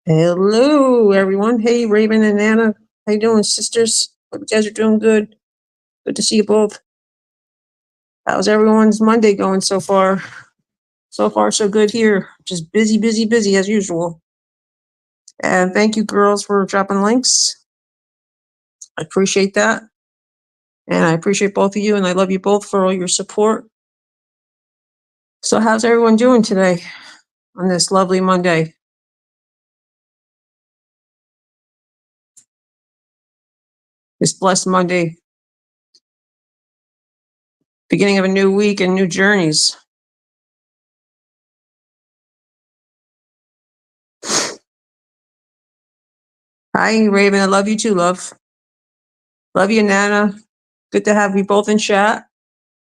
Hello, everyone. Hey, Raven and Anna. How you doing, sisters? Hope you guys are doing good. Good to see you both. How's everyone's Monday going so far? So far, so good here. Just busy, busy, busy as usual. And thank you, girls, for dropping links. I appreciate that. And I appreciate both of you, and I love you both for all your support. So how's everyone doing today on this lovely Monday? This blessed Monday, beginning of a new week and new journeys. Hi, Raven. I love you too, love. Love you, Nana. Good to have you both in chat.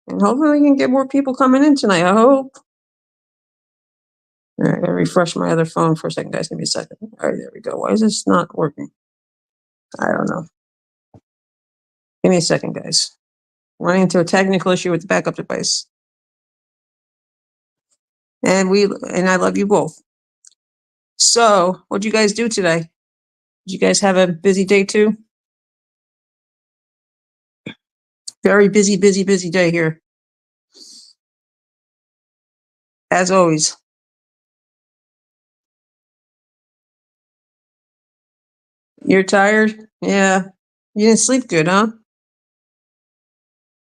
And hopefully we can get more people coming in tonight, I hope. All right, I'm gonna refresh my other phone for a second, guys. Give me a second. All right, there we go. Why is this not working? I don't know. Give me a second, guys. Running into a technical issue with the backup device. And I love you both. So, what'd you guys do today? Did you guys have a busy day too? Very busy, busy, busy day here. As always. You're tired? Yeah. You didn't sleep good, huh?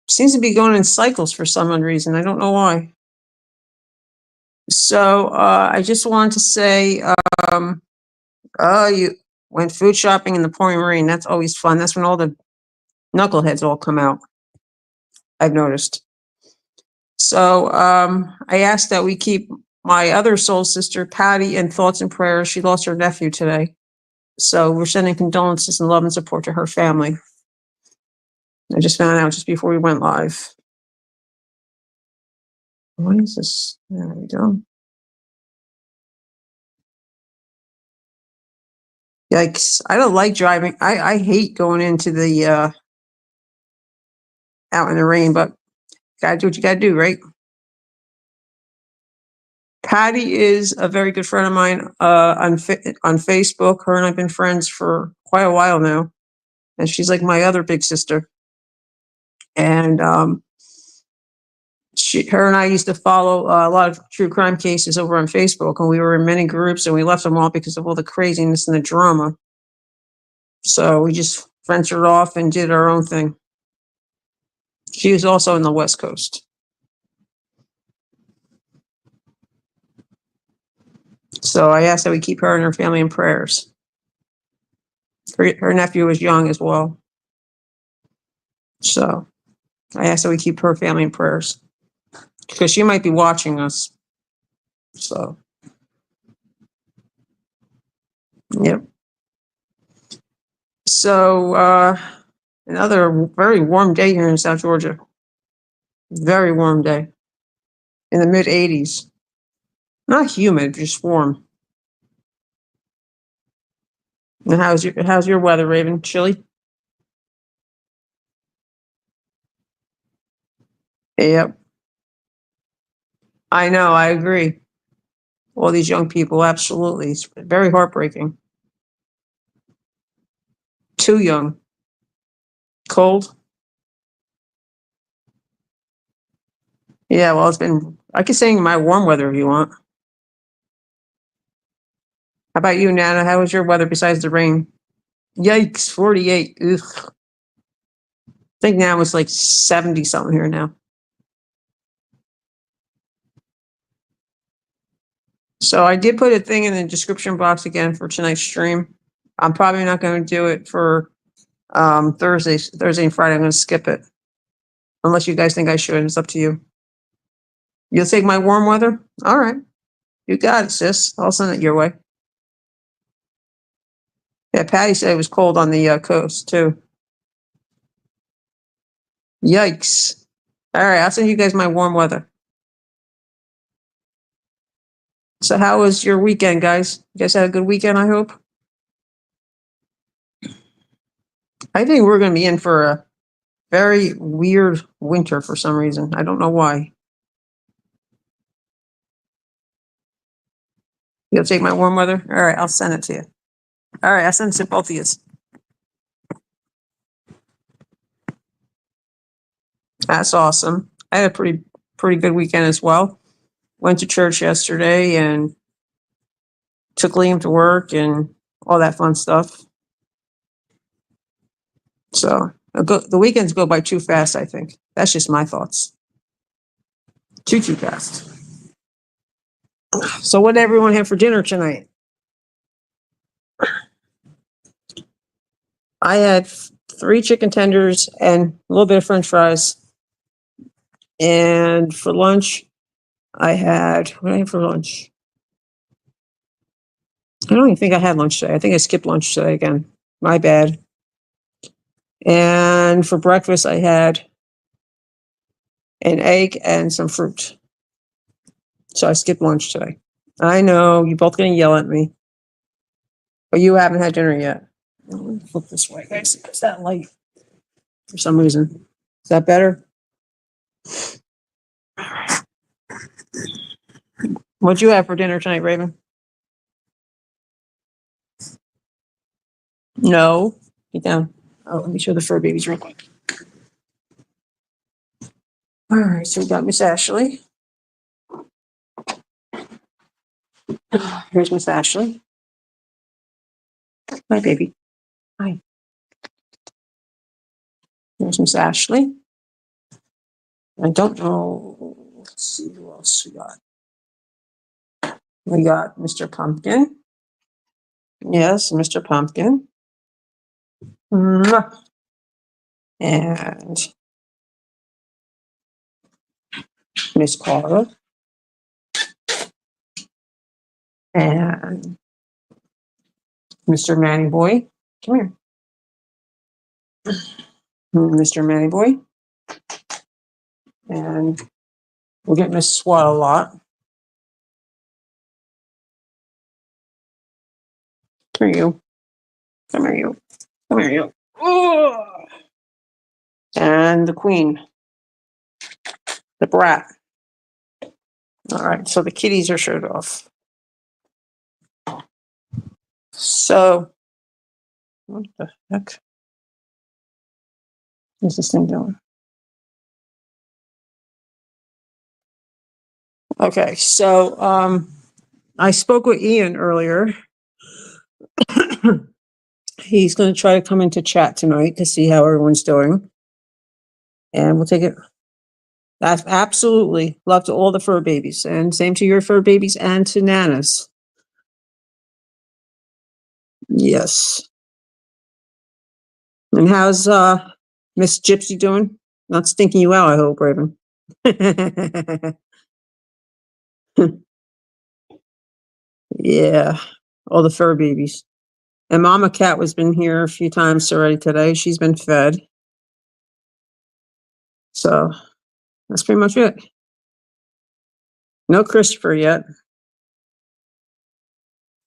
Seems to be going in cycles for some odd reason. I don't know why. So I just wanted to say, you went food shopping in the pouring rain. That's always fun. That's when all the knuckleheads all come out, I've noticed. So I asked that we keep my other soul sister, Patty, in thoughts and prayers. She lost her nephew today. So we're sending condolences and love and support to her family. I just found out just before we went live. What is this? There we go. Yikes. I don't like driving. I hate going into the out in the rain, but gotta do what you gotta do, right? Patty is a very good friend of mine on Facebook. Her and I've been friends for quite a while now, and she's like my other big sister. And her and I used to follow a lot of true crime cases over on Facebook, and we were in many groups, and we left them all because of all the craziness and the drama. So we just ventured off and did our own thing. She was also in the West Coast. So I asked that we keep her and her family in prayers. Her nephew was young as well. So I asked that we keep her family in prayers because she might be watching us. So, yep. So, another very warm day here in South Georgia. Very warm day. In the mid 80s. Not humid, just warm. And how's your weather, Raven? Chilly? Yep. I know, I agree. All these young people, absolutely. It's very heartbreaking. Too young. Cold? Yeah, well, I could sing my warm weather if you want. How about you, Nana? How was your weather besides the rain? Yikes, 48. Ugh. I think now it's like 70 something here now. So I did put a thing in the description box again for tonight's stream. I'm probably not going to do it for Thursday and Friday. I'm going to skip it. Unless you guys think I should. It's up to you. You'll take my warm weather? All right. You got it, sis. I'll send it your way. Yeah, Patty said it was cold on the coast, too. Yikes. All right, I'll send you guys my warm weather. So how was your weekend, guys? You guys had a good weekend, I hope? I think we're going to be in for a very weird winter for some reason. I don't know why. You'll take my warm weather? All right, I'll send it to you. All right, I'll send it to both of you. That's awesome. I had a pretty good weekend as well. Went to church yesterday and took Liam to work and all that fun stuff. So the weekends go by too fast, I think. That's just my thoughts. Too fast. So what did everyone have for dinner tonight? I had 3 chicken tenders and a little bit of French fries. And for lunch, I had, what did I have for lunch? I don't even think I had lunch today. I think I skipped lunch today again. My bad. And for breakfast, I had an egg and some fruit. So I skipped lunch today. I know you're both going to yell at me, but you haven't had dinner yet. Let me flip this way, guys. It's that light for some reason. Is that better? What'd you have for dinner tonight, Raven? No. Get down. Oh, let me show the fur babies real quick. All right, so we got Miss Ashley. Here's Miss Ashley. Hi, baby. Hi. Here's Miss Ashley. I don't know. Let's see who else we got. We got Mr. Pumpkin. Yes, Mr. Pumpkin. Mwah. And Miss Cora. And Mr. Manny Boy. Come here. Mr. Manny Boy. And we'll get Miss Swat a lot. Come here, you. Come here, you. Come here, you. Oh! And the Queen. The Brat. All right, so the kitties are showed off. So, what the heck is this thing doing? Okay, so I spoke with Ian earlier. He's going to try to come into chat tonight to see how everyone's doing. And we'll take it. That's absolutely love to all the fur babies. And same to your fur babies and to Nana's. Yes. And how's Miss Gypsy doing? Not stinking you out, I hope, Raven. Yeah, all the fur babies. And Mama Cat has been here a few times already today. She's been fed. So that's pretty much it. No Christopher yet.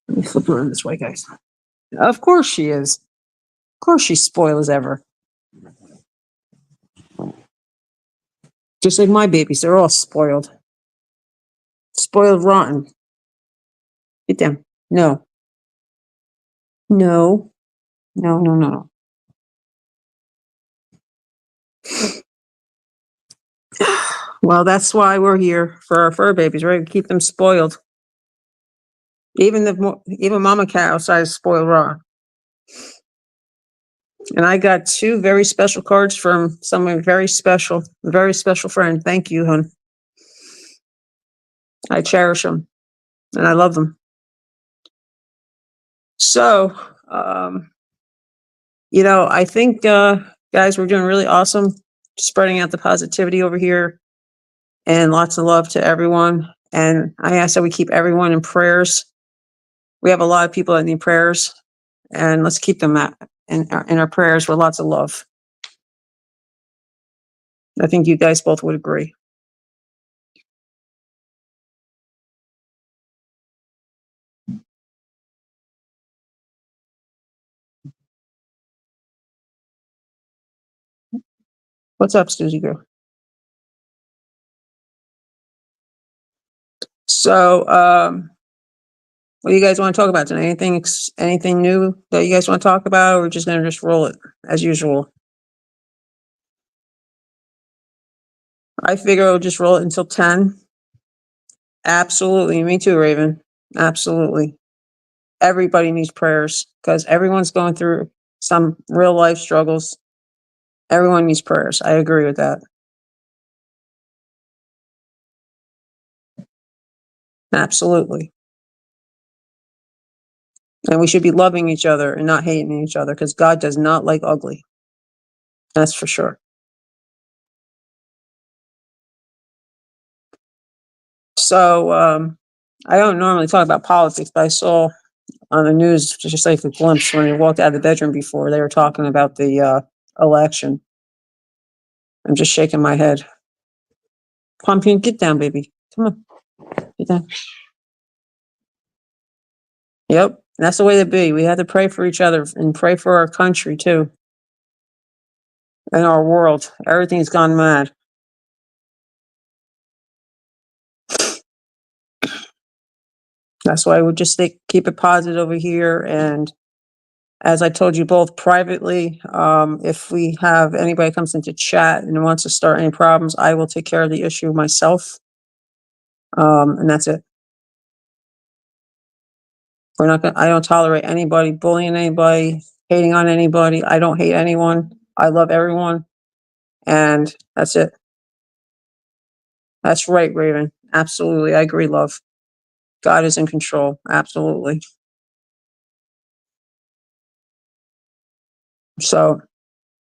Let me flip around this way, guys. Of course she is. Of course she's spoiled as ever. Just like my babies, they're all spoiled. Spoiled rotten. Get down. No. No. No, no, no. Well, that's why we're here for our fur babies, right? Keep them spoiled. Even Mama Cat outside is spoiled raw. And I got 2 very special cards from someone very special friend. Thank you, hon. I cherish them and I love them. So, I think, guys, we're doing really awesome, spreading out the positivity over here and lots of love to everyone. And I ask that we keep everyone in prayers. We have a lot of people that need prayers, and let's keep them in our prayers with lots of love. I think you guys both would agree. What's up, Susie girl? So, What do you guys want to talk about tonight? Anything new that you guys want to talk about, or we're just gonna just roll it as usual? I figure I'll just roll it until 10. Absolutely. Me too, Raven. Absolutely. Everybody needs prayers because everyone's going through some real life struggles. Everyone needs prayers. I agree with that. Absolutely. And we should be loving each other and not hating each other because God does not like ugly. That's for sure. So I don't normally talk about politics, but I saw on the news just like a glimpse when they walked out of the bedroom before they were talking about the election. I'm just shaking my head. Pumpkin, get down, baby. Come on, get down. Yep, that's the way to be. We have to pray for each other and pray for our country too, and our world. Everything's gone mad. That's why we just keep it positive over here. And as I told you both privately, if we have anybody comes into chat and wants to start any problems, I will take care of the issue myself. And that's it. We're not gonna, I don't tolerate anybody bullying anybody, hating on anybody. I don't hate anyone. I love everyone. And that's it. That's right, Raven. Absolutely. I agree, love. God is in control. Absolutely. So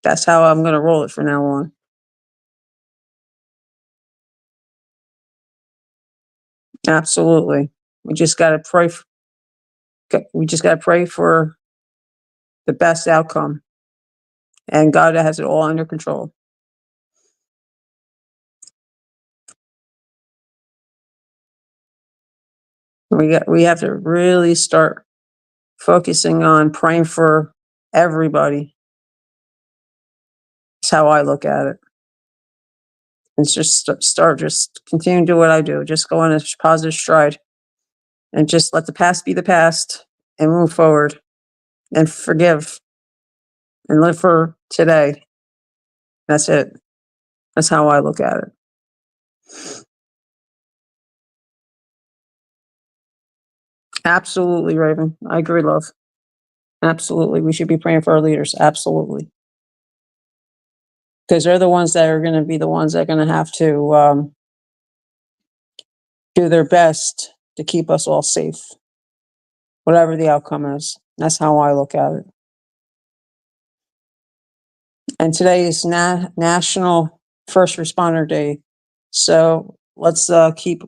that's how I'm going to roll it from now on. Absolutely. We just got to pray. We just got to pray for the best outcome. And God has it all under control. We have to really start focusing on praying for everybody. That's how I look at it. It's just just continue to do what I do. Just go on a positive stride and just let the past be the past and move forward and forgive and live for today. That's it. That's how I look at it. Absolutely, Raven. I agree, love. Absolutely. We should be praying for our leaders. Absolutely. Because they're the ones that are going to be the ones that are going to have to do their best to keep us all safe, whatever the outcome is. That's how I look at it. And today is National First Responder Day. So let's keep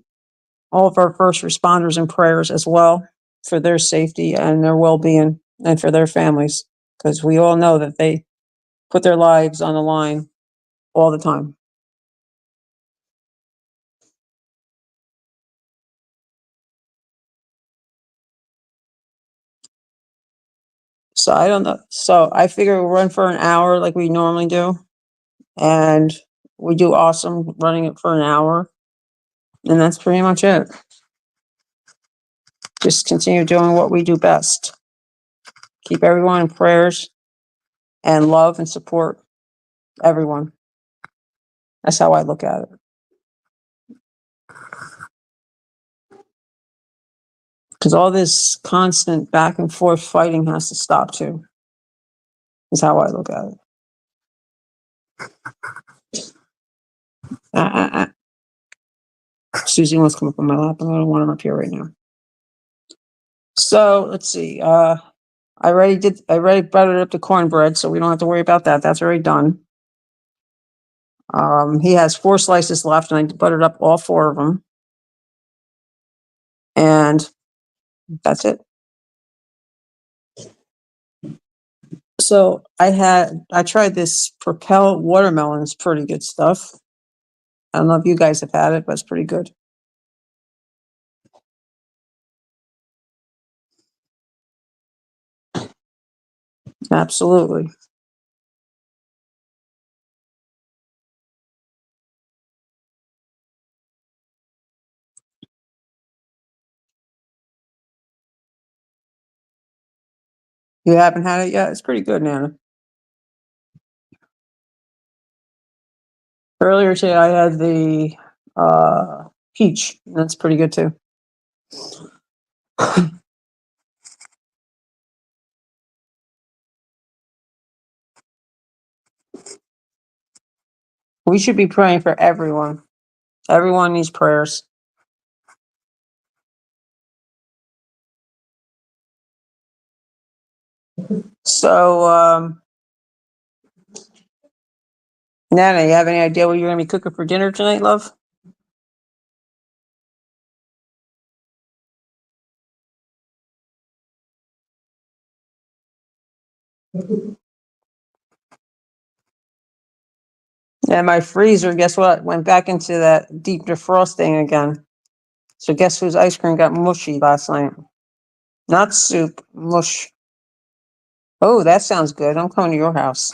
all of our first responders in prayers as well for their safety and their well-being and for their families, because we all know that they put their lives on the line all the time. So I don't know. So I figure we'll run for an hour like we normally do. And we do awesome running it for an hour. And that's pretty much it. Just continue doing what we do best. Keep everyone in prayers and love and support everyone. That's how I look at it. Because all this constant back and forth fighting has to stop too, is how I look at it. Susie wants to come up on my lap, and I don't want her up here right now. So let's see. I already buttered up the cornbread, so we don't have to worry about that. That's already done. He has 4 slices left, and I buttered up all 4 of them. And that's it. So I tried this Propel watermelon. It's pretty good stuff. I don't know if you guys have had it, but it's pretty good. Absolutely. You haven't had it yet? It's pretty good, Nana. Earlier today, I had the peach. That's pretty good too. We should be praying for everyone. Everyone needs prayers. So, Nana, you have any idea what you're going to be cooking for dinner tonight, love? And my freezer, guess what? Went back into that deep defrosting again. So guess whose ice cream got mushy last night? Not soup, mush. Oh, that sounds good. I'm coming to your house.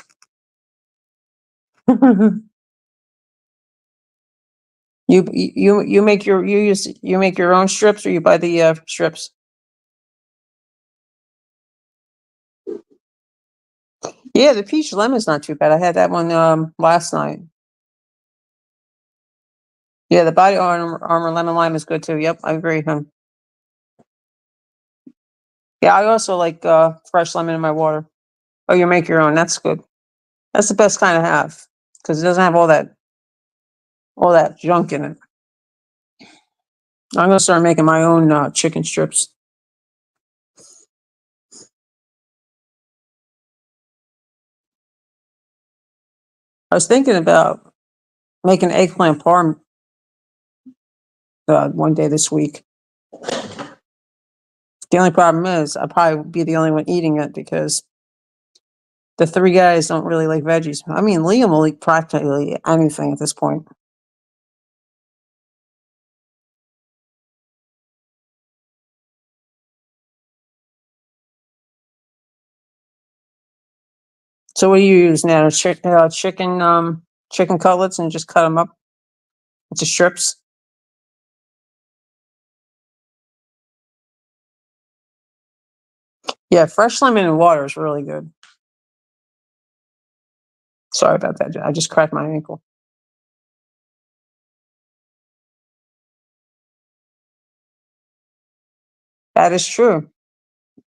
You make you make your own strips, or you buy the strips? Yeah, the peach lemon's not too bad. I had that one last night. Yeah, the body armor lemon lime is good too. Yep, I agree. Yeah, I also like fresh lemon in my water. Oh, you make your own. That's good. That's the best kind to have because it doesn't have all that junk in it. I'm gonna start making my own chicken strips. I was thinking about making eggplant parm one day this week. The only problem is I'll probably be the only one eating it because the three guys don't really like veggies. I mean, Liam will eat practically anything at this point. So what do you use now? Chicken cutlets and just cut them up into strips? Yeah, fresh lemon and water is really good. Sorry about that. I just cracked my ankle. That is true.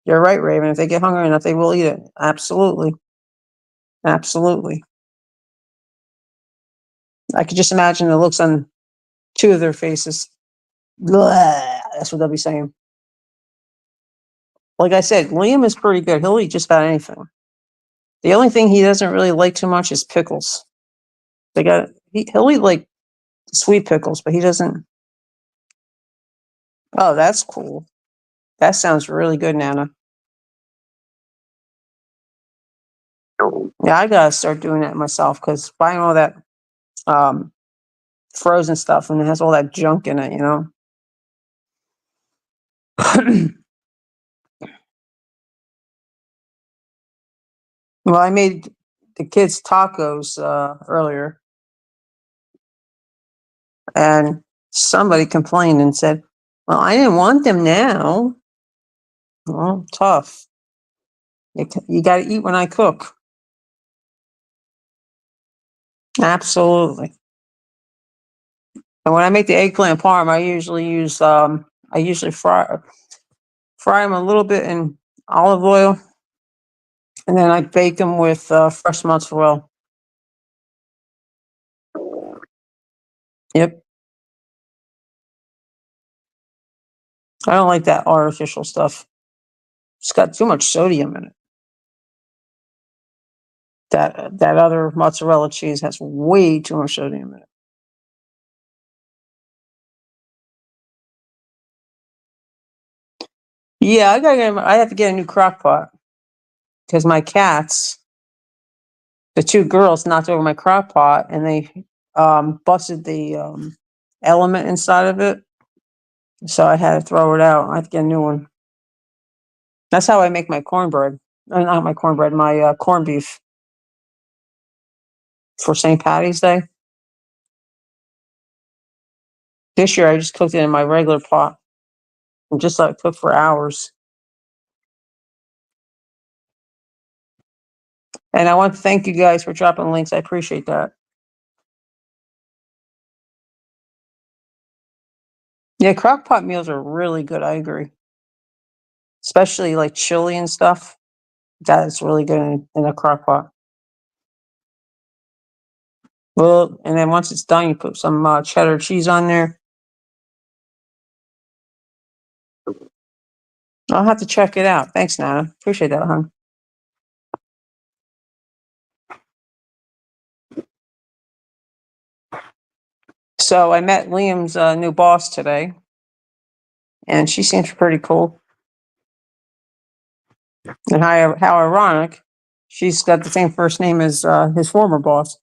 You're right, Raven. If they get hungry enough, they will eat it. Absolutely. Absolutely. I could just imagine the looks on two of their faces. Blah, that's what they'll be saying. Like I said, Liam is pretty good. He'll eat just about anything. The only thing he doesn't really like too much is pickles. He'll eat like sweet pickles, but he doesn't. Oh, that's cool. That sounds really good, Nana. Yeah, I gotta start doing that myself because buying all that um, frozen stuff and it has all that junk in it, you know. Well, I made the kids tacos earlier, and somebody complained and said, "Well, I didn't want them now." Well, tough. You got to eat when I cook. Absolutely. And when I make the eggplant parm, I usually fry them a little bit in olive oil, and then I bake them with fresh mozzarella. Yep. I don't like that artificial stuff. It's got too much sodium in it. That other mozzarella cheese has way too much sodium in it. Yeah, I have to get a new crock pot because my cats, the two girls, knocked over my crock pot and they busted the element inside of it. So I had to throw it out. I have to get a new one. That's how I make my cornbread. Not my cornbread, my corned beef for St. Patty's Day. This year I just cooked it in my regular pot and just let it cook for hours. And I want to thank you guys for dropping links. I appreciate that. Yeah, crock pot meals are really good. I agree. Especially like chili and stuff. That is really good in a crock pot. Well, and then once it's done, you put some cheddar cheese on there. I'll have to check it out. Thanks, Nana. Appreciate that, hon. So I met Liam's new boss today, and she seems pretty cool. And how ironic, she's got the same first name as his former boss.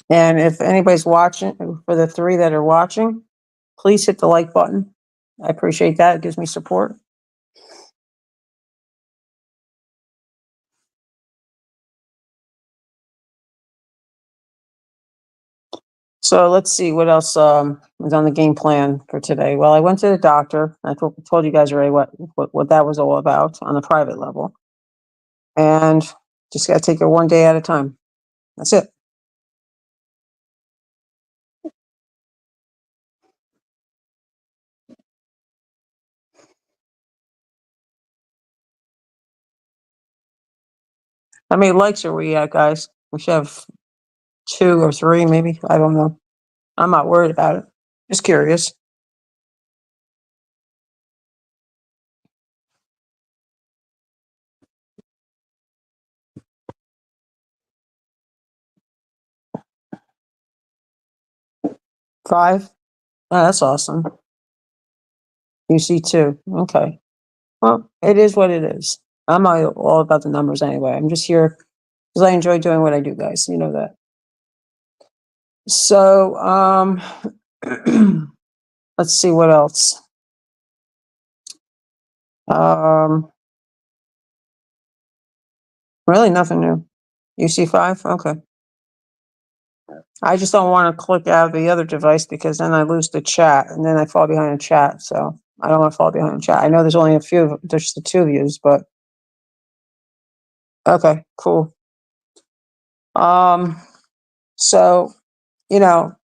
And if anybody's watching, for the 3 that are watching, please hit the like button. I appreciate that. It gives me support. So let's see what else is on the game plan for today. Well, I went to the doctor. I told you guys already what that was all about on the private level. And just got to take it one day at a time. That's it. How many likes are we at, guys? We should have 2 or 3, maybe. I don't know. I'm not worried about it. Just curious. Five? Oh, that's awesome. You see 2. Okay. Well, it is what it is. I'm not all about the numbers anyway. I'm just here because I enjoy doing what I do, guys. You know that. So, let's see what else. Um, really nothing new. You see 5? Okay. I just don't want to click out of the other device because then I lose the chat and then I fall behind the chat. So I don't want to fall behind the chat. I know there's only there's the 2 views, but okay, cool. So, you know,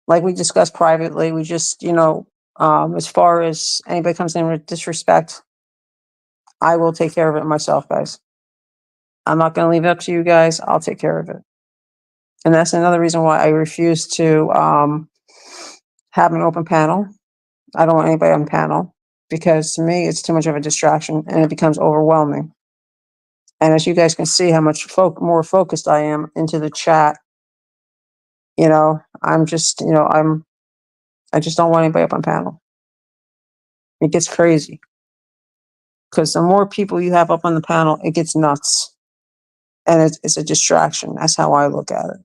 like we discussed privately, we just, as far as anybody comes in with disrespect, I will take care of it myself, guys. I'm not going to leave it up to you guys. I'll take care of it. And that's another reason why I refuse to have an open panel. I don't want anybody on panel because to me, it's too much of a distraction and it becomes overwhelming. And as you guys can see how much more focused I am into the chat, I'm just, I just don't want anybody up on panel. It gets crazy because the more people you have up on the panel, it gets nuts. And it's a distraction. That's how I look at it.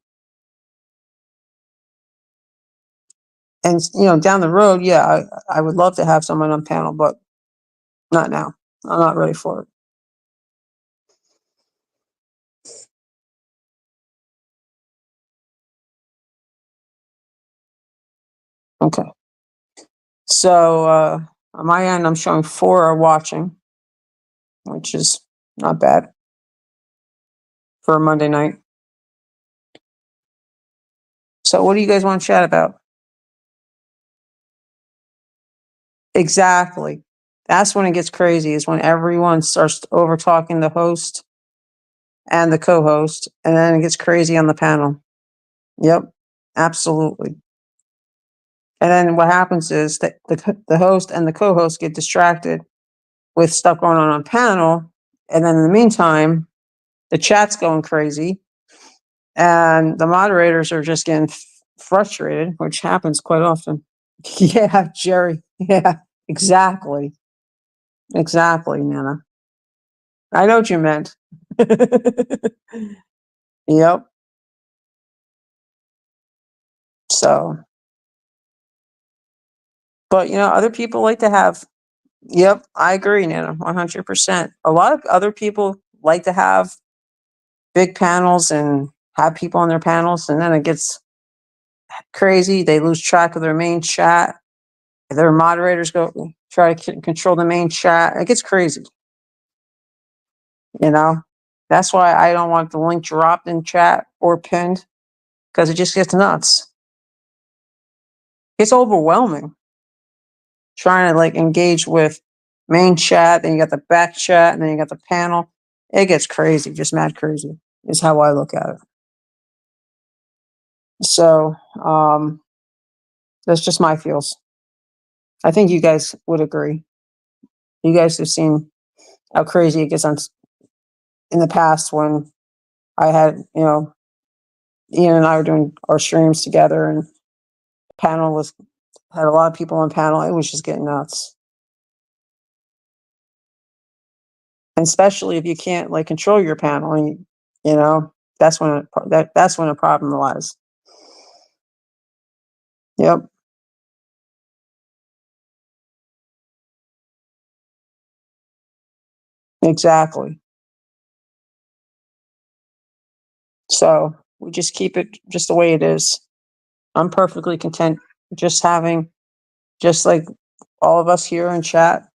And, down the road, yeah, I would love to have someone on panel, but not now. I'm not ready for it. Okay. So on my end, I'm showing 4 are watching, which is not bad for a Monday night. So what do you guys want to chat about? Exactly. That's when it gets crazy, is when everyone starts over talking the host and the co-host, and then it gets crazy on the panel. Yep, absolutely. And then what happens is that the host and the co-host get distracted with stuff going on panel, and then in the meantime, the chat's going crazy, and the moderators are just getting frustrated, which happens quite often. Yeah, Jerry. Yeah, exactly. Exactly, Nana. I know what you meant. Yep. So, but other people like to have, yep, I agree, Nana, 100%. A lot of other people like to have big panels and have people on their panels, and then it gets crazy. They lose track of their main chat. Their moderators go try to control the main chat. It gets crazy, you know. That's why I don't want the link dropped in chat or pinned, because it just gets nuts. It's overwhelming trying to like engage with main chat. Then you got the back chat, and then you got the panel. It gets crazy, just mad crazy. Is how I look at it. So that's just my feels. I think you guys would agree. You guys have seen how crazy it gets on in the past when I had, Ian and I were doing our streams together, and panel was had a lot of people on panel. It was just getting nuts, and especially if you can't like control your panel, and that's when that's when a problem lies. Yep, exactly. So we just keep it just the way it is. I'm perfectly content just having, just like all of us here in chat.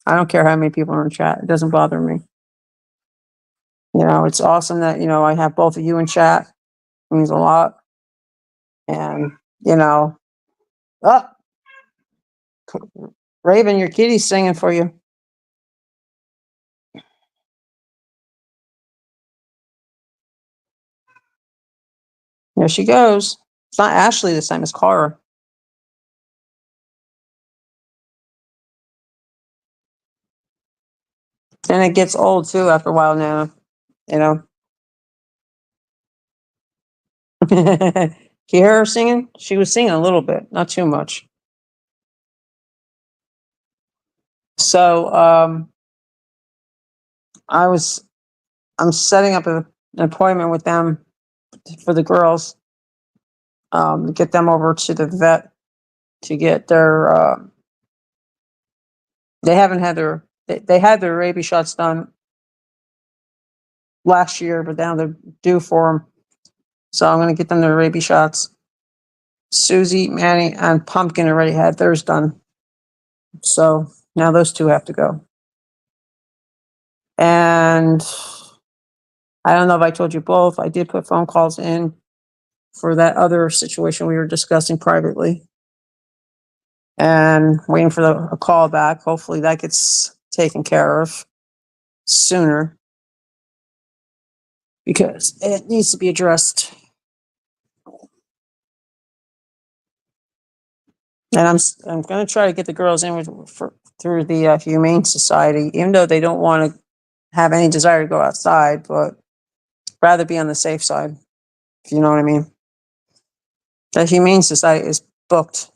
I don't care how many people are in chat. It doesn't bother me. It's awesome that, I have both of you in chat. It means a lot. And, oh, Raven, your kitty's singing for you. There she goes. It's not Ashley this time, it's Cara. And it gets old too after a while now, you know. You hear her singing? She was singing a little bit, not too much. So I'm setting up an appointment with them for the girls, to get them over to the vet to get their they haven't had they had their rabies shots done last year, but now they're due for them. So I'm going to get them their rabies shots. Susie, Manny, and Pumpkin already had theirs done. So now those two have to go. And I don't know if I told you both, I did put phone calls in for that other situation we were discussing privately. And waiting for a call back. Hopefully that gets taken care of sooner, because it needs to be addressed. And I'm going to try to get the girls in through the Humane Society, even though they don't want to have any desire to go outside, but rather be on the safe side, if you know what I mean. The Humane Society is booked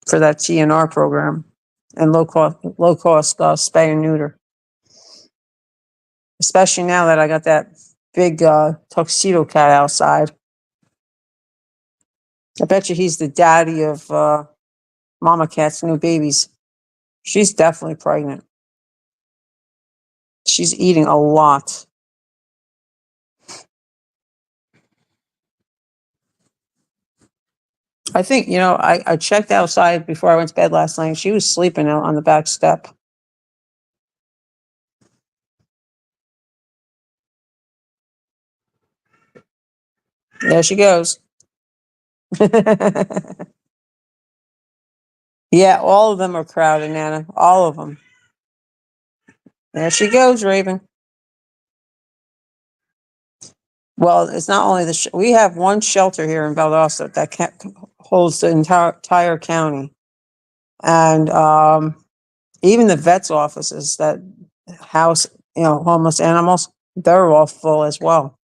for that TNR program and low cost spay and neuter. Especially now that I got that big tuxedo cat outside. I bet you he's the daddy of Mama Cat's new babies. She's definitely pregnant. She's eating a lot. I think, I checked outside before I went to bed last night. She was sleeping out on the back step. There she goes. Yeah, all of them are crowded, Nana. All of them. There she goes, Raven. Well, it's not only we have one shelter here in Valdosta that holds the entire county. And even the vet's offices that house, homeless animals, they're all full as well.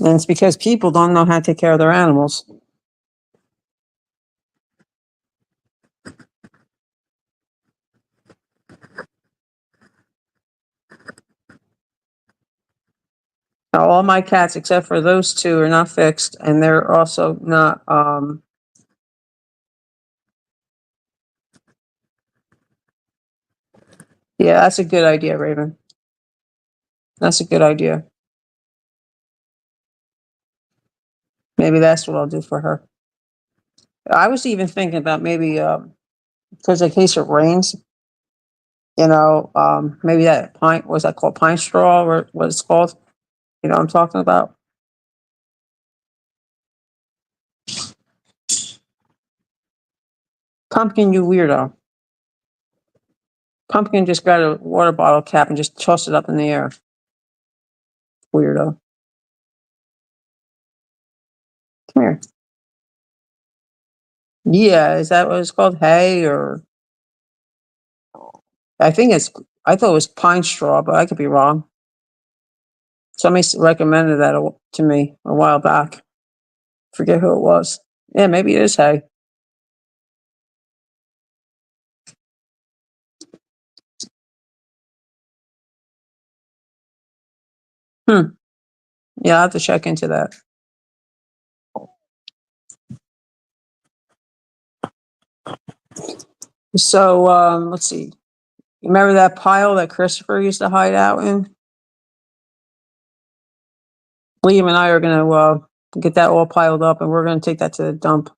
And it's because people don't know how to take care of their animals. Now, all my cats, except for those two, are not fixed, and they're also not. Yeah, that's a good idea, Raven. That's a good idea. Maybe that's what I'll do for her. I was even thinking about maybe, because in case it rains, maybe that pine, what's that called? Pine straw or what it's called? You know what I'm talking about? Pumpkin, you weirdo. Pumpkin just got a water bottle cap and just tossed it up in the air. Weirdo. Come here. Yeah, is that what it's called? Hay or I think it's I thought it was pine straw, but I could be wrong. Somebody recommended that to me a while back. Forget who it was. Yeah, maybe it is hay. Hmm. Yeah, I will have to check into that. So let's see. You remember that pile that Christopher used to hide out in? Liam and I are gonna get that all piled up, and we're gonna take that to the dump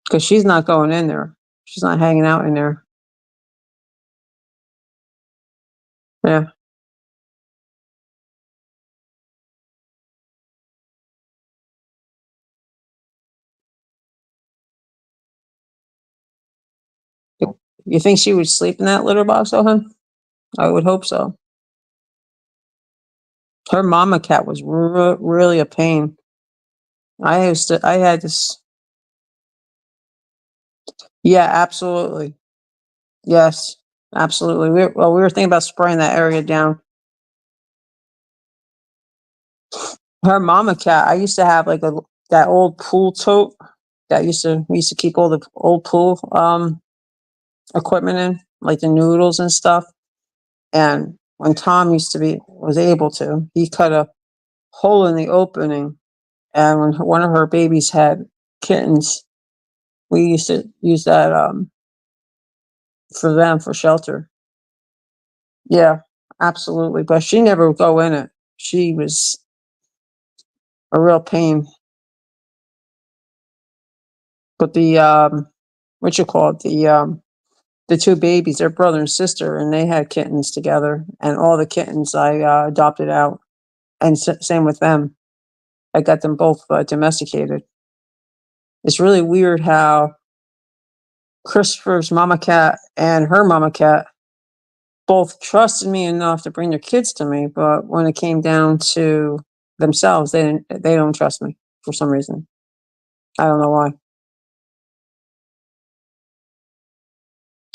because she's not going in there. She's not hanging out in there. Yeah. You think she would sleep in that litter box, Owen? I would hope so. Her mama cat was really a pain. I had this. Yeah, absolutely. Yes, absolutely. We were thinking about spraying that area down. Her mama cat, I used to have like that old pool tote that we used to keep all the old pool equipment in, like the noodles and stuff. And when Tom was able to, he cut a hole in the opening. And when one of her babies had kittens, we used to use that for them for shelter. Yeah, absolutely. But she never would go in it. She was a real pain. But what you call it, the two babies, they're brother and sister, and they had kittens together. And all the kittens I adopted out, and same with them. I got them both domesticated. It's really weird how Christopher's mama cat and her mama cat both trusted me enough to bring their kids to me, but when it came down to themselves, they don't trust me for some reason. I don't know why.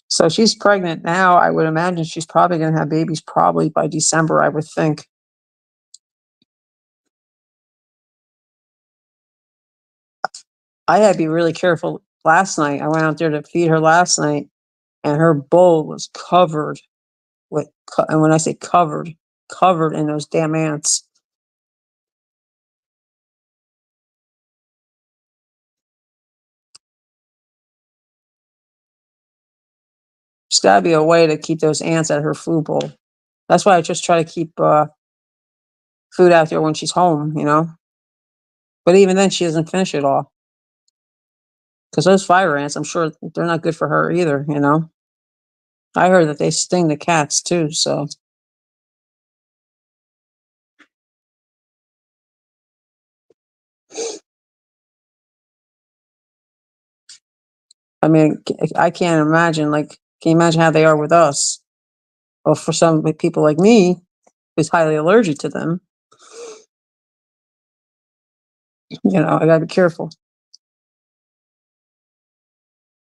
So she's pregnant now. I would imagine she's probably going to have babies probably by December, I would think. I had to be really careful last night. I went out there to feed her last night, and her bowl was covered and when I say covered, covered in those damn ants. There's got to be a way to keep those ants out of her food bowl. That's why I just try to keep food out there when she's home. But even then, she doesn't finish it all because those fire ants, I'm sure they're not good for her either. I heard that they sting the cats too. So, I mean, I can't imagine. Like, can you imagine how they are with us? Or for some people like me, who's highly allergic to them, I gotta be careful.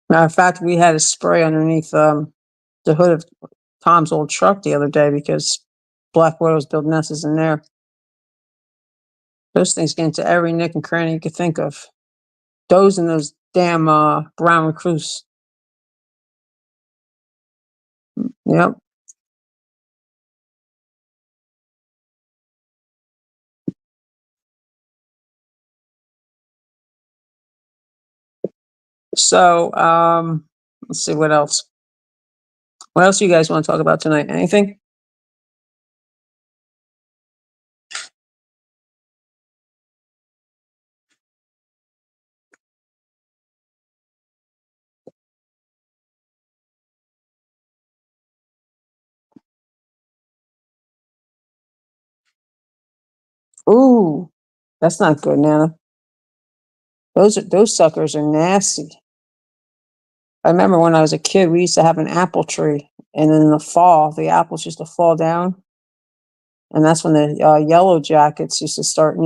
Matter of fact, we had a spray underneath the hood of Tom's old truck the other day because black widows build nests in there. Those things get into every nick and cranny you could think of. Those and those damn brown recluse. Yep. So let's see what else. What else do you guys want to talk about tonight? Anything? Ooh, that's not good, Nana. Those suckers are nasty. I remember when I was a kid, we used to have an apple tree, and in the fall, the apples used to fall down, and that's when the yellow jackets used to start,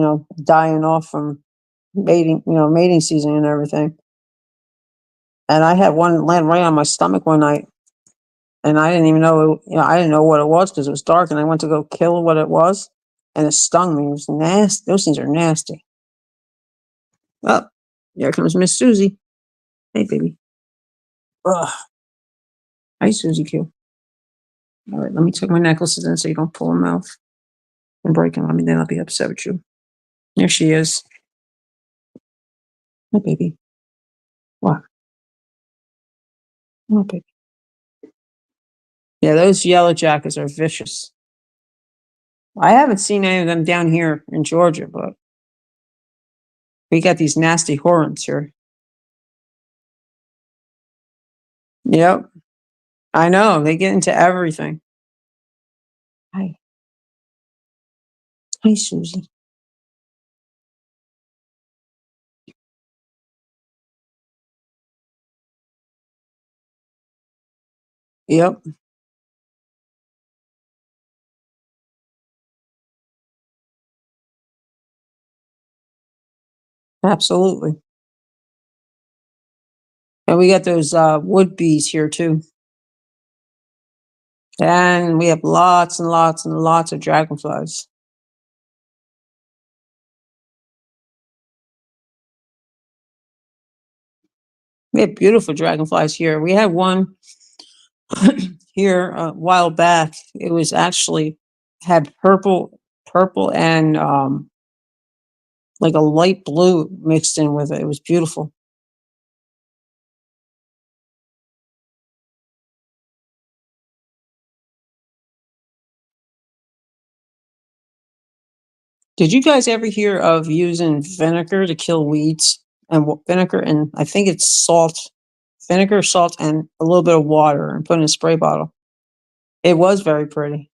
dying off from mating season and everything. And I had one land right on my stomach one night, and I didn't even know, I didn't know what it was because it was dark, and I went to go kill what it was, and it stung me. It was nasty. Those things are nasty. Well, here comes Miss Susie. Hey, baby. Ugh. Hi, Susie Q. All right, let me tuck my necklaces in so you don't pull them out and break them. I mean, then I'll be upset with you. There she is. Hi, baby. What? Oh, baby. Yeah, those yellow jackets are vicious. I haven't seen any of them down here in Georgia, but we got these nasty horns here. Yep. I know. They get into everything. Hi. Hi, Susie. Yep. Absolutely. And we got those wood bees here too. And we have lots and lots and lots of dragonflies. We have beautiful dragonflies here. We had one here a while back. It was actually had purple and like a light blue mixed in with it. It was beautiful. Did you guys ever hear of using vinegar to kill weeds? And vinegar and I think it's salt, vinegar, salt, and a little bit of water, and put in a spray bottle. It was very pretty.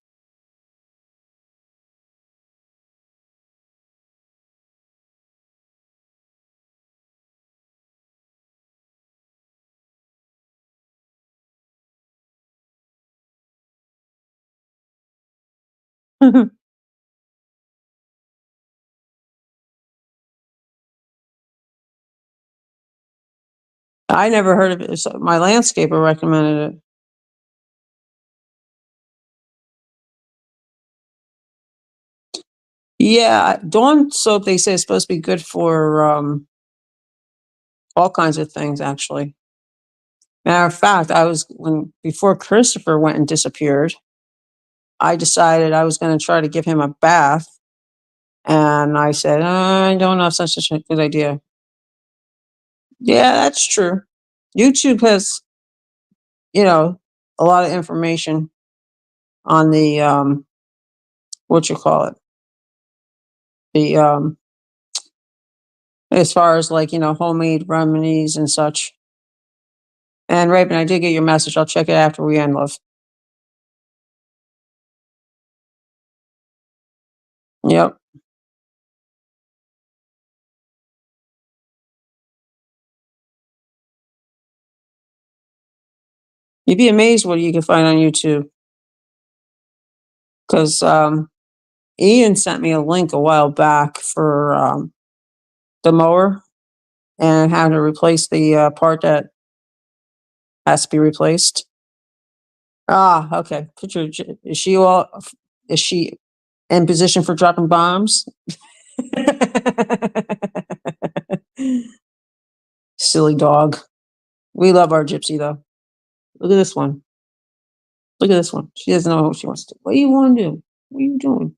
I never heard of it. So my landscaper recommended it. Yeah, Dawn soap, they say, is supposed to be good for all kinds of things, actually. Matter of fact, before Christopher went and disappeared, I decided I was going to try to give him a bath. And I said, I don't know if that's such a good idea. Yeah, that's true. YouTube has, a lot of information on the, what you call it, the, as far as like, homemade remedies and such. And Raven, I did get your message. I'll check it after we end, love. Yep. You'd be amazed what you can find on YouTube. Because Ian sent me a link a while back for the mower and how to replace the part that has to be replaced. Ah, okay. Picture, is she in position for dropping bombs? Silly dog. We love our gypsy though. Look at this one. Look at this one. She doesn't know what she wants to do. What do you want to do? What are you doing?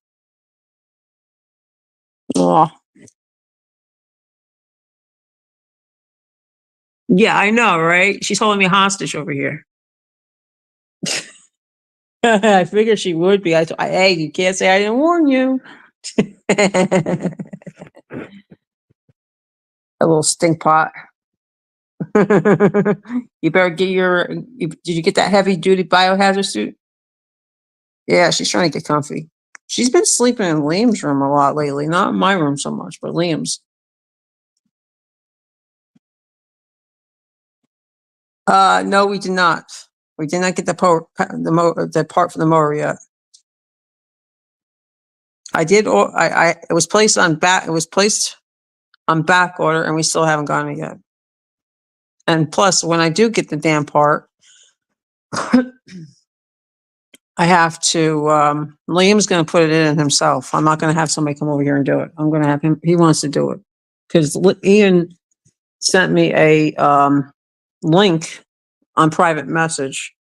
Oh, yeah, I know, right? She's holding me hostage over here. I figured she would be. Hey, you can't say I didn't warn you. A little stink pot. You better get did you get that heavy duty biohazard suit? Yeah, she's trying to get comfy. She's been sleeping in Liam's room a lot lately. Not in my room so much, but Liam's. No, we did not. We did not get the part for the mower yet. I did. It was placed on back. It was placed on back order, and we still haven't gotten it yet. And plus, when I do get the damn part, I have to. Liam's going to put it in himself. I'm not going to have somebody come over here and do it. I'm going to have him. He wants to do it because Ian sent me a link on private message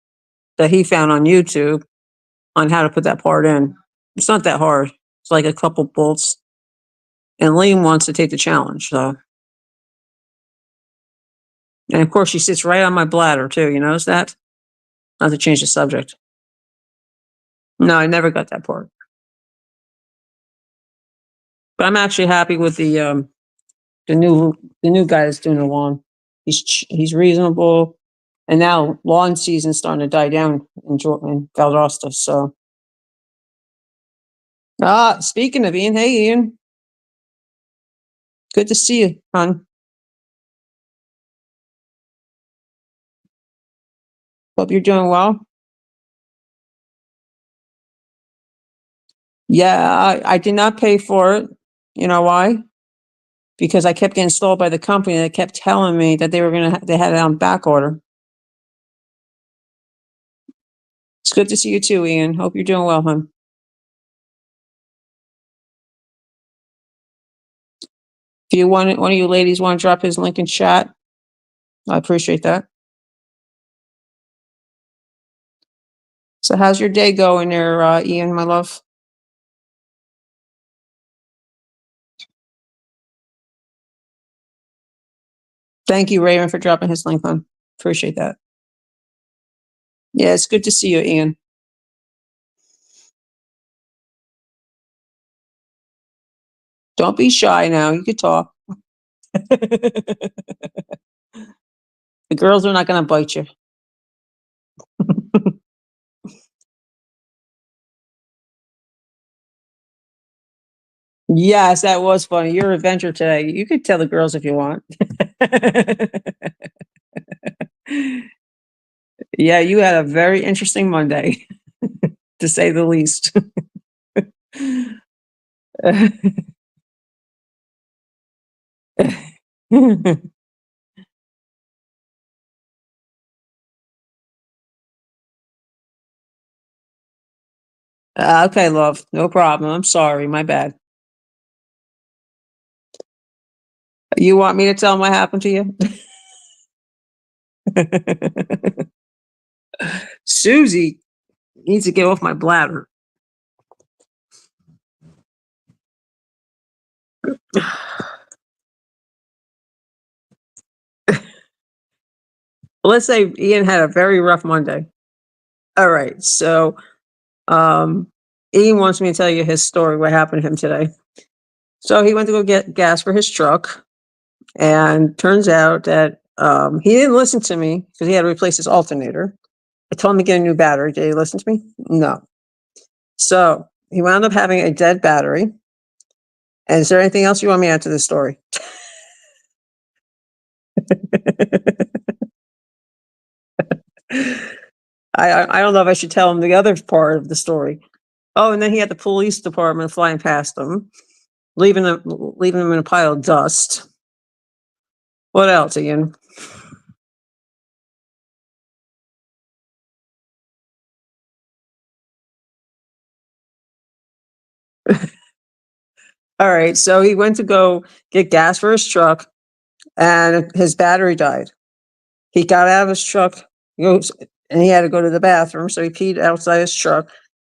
that he found on YouTube on how to put that part in. It's not that hard. It's like a couple bolts. And Liam wants to take the challenge. So, and of course, she sits right on my bladder too. You notice that? Not to change the subject. No, I never got that part. But I'm actually happy with the new guy that's doing the lawn. He's reasonable, and now lawn season's starting to die down in Valdosta. So, speaking of Ian, hey Ian, good to see you, hon. Hope you're doing well. Yeah, I did not pay for it. You know why? Because I kept getting stalled by the company that kept telling me that they had it on back order. It's good to see you too, Ian. Hope you're doing well, hon. If you want, one of you ladies want to drop his link in chat, I appreciate that. So how's your day going there, Ian, my love? Thank you, Raven, for dropping his link on. Appreciate that. Yeah, it's good to see you, Ian. Don't be shy now. You could talk. The girls are not going to bite you. Yes, that was funny. Your adventure today. You could tell the girls if you want. Yeah, you had a very interesting Monday, to say the least. Okay, love. No problem. I'm sorry. My bad. You want me to tell them what happened to you? Susie needs to get off my bladder. Let's say Ian had a very rough Monday. All right. So Ian wants me to tell you his story, what happened to him today. So he went to go get gas for his truck, and turns out that he didn't listen to me because he had to replace his alternator. I told him to get a new battery. Did he listen to me? No. So he wound up having a dead battery. And is there anything else you want me to add to this story? I don't know if I should tell him the other part of the story. Oh, and then he had the police department flying past him, leaving him in a pile of dust. What else, Ian? All right, so he went to go get gas for his truck, and his battery died. He got out of his truck, and he had to go to the bathroom, so he peed outside his truck.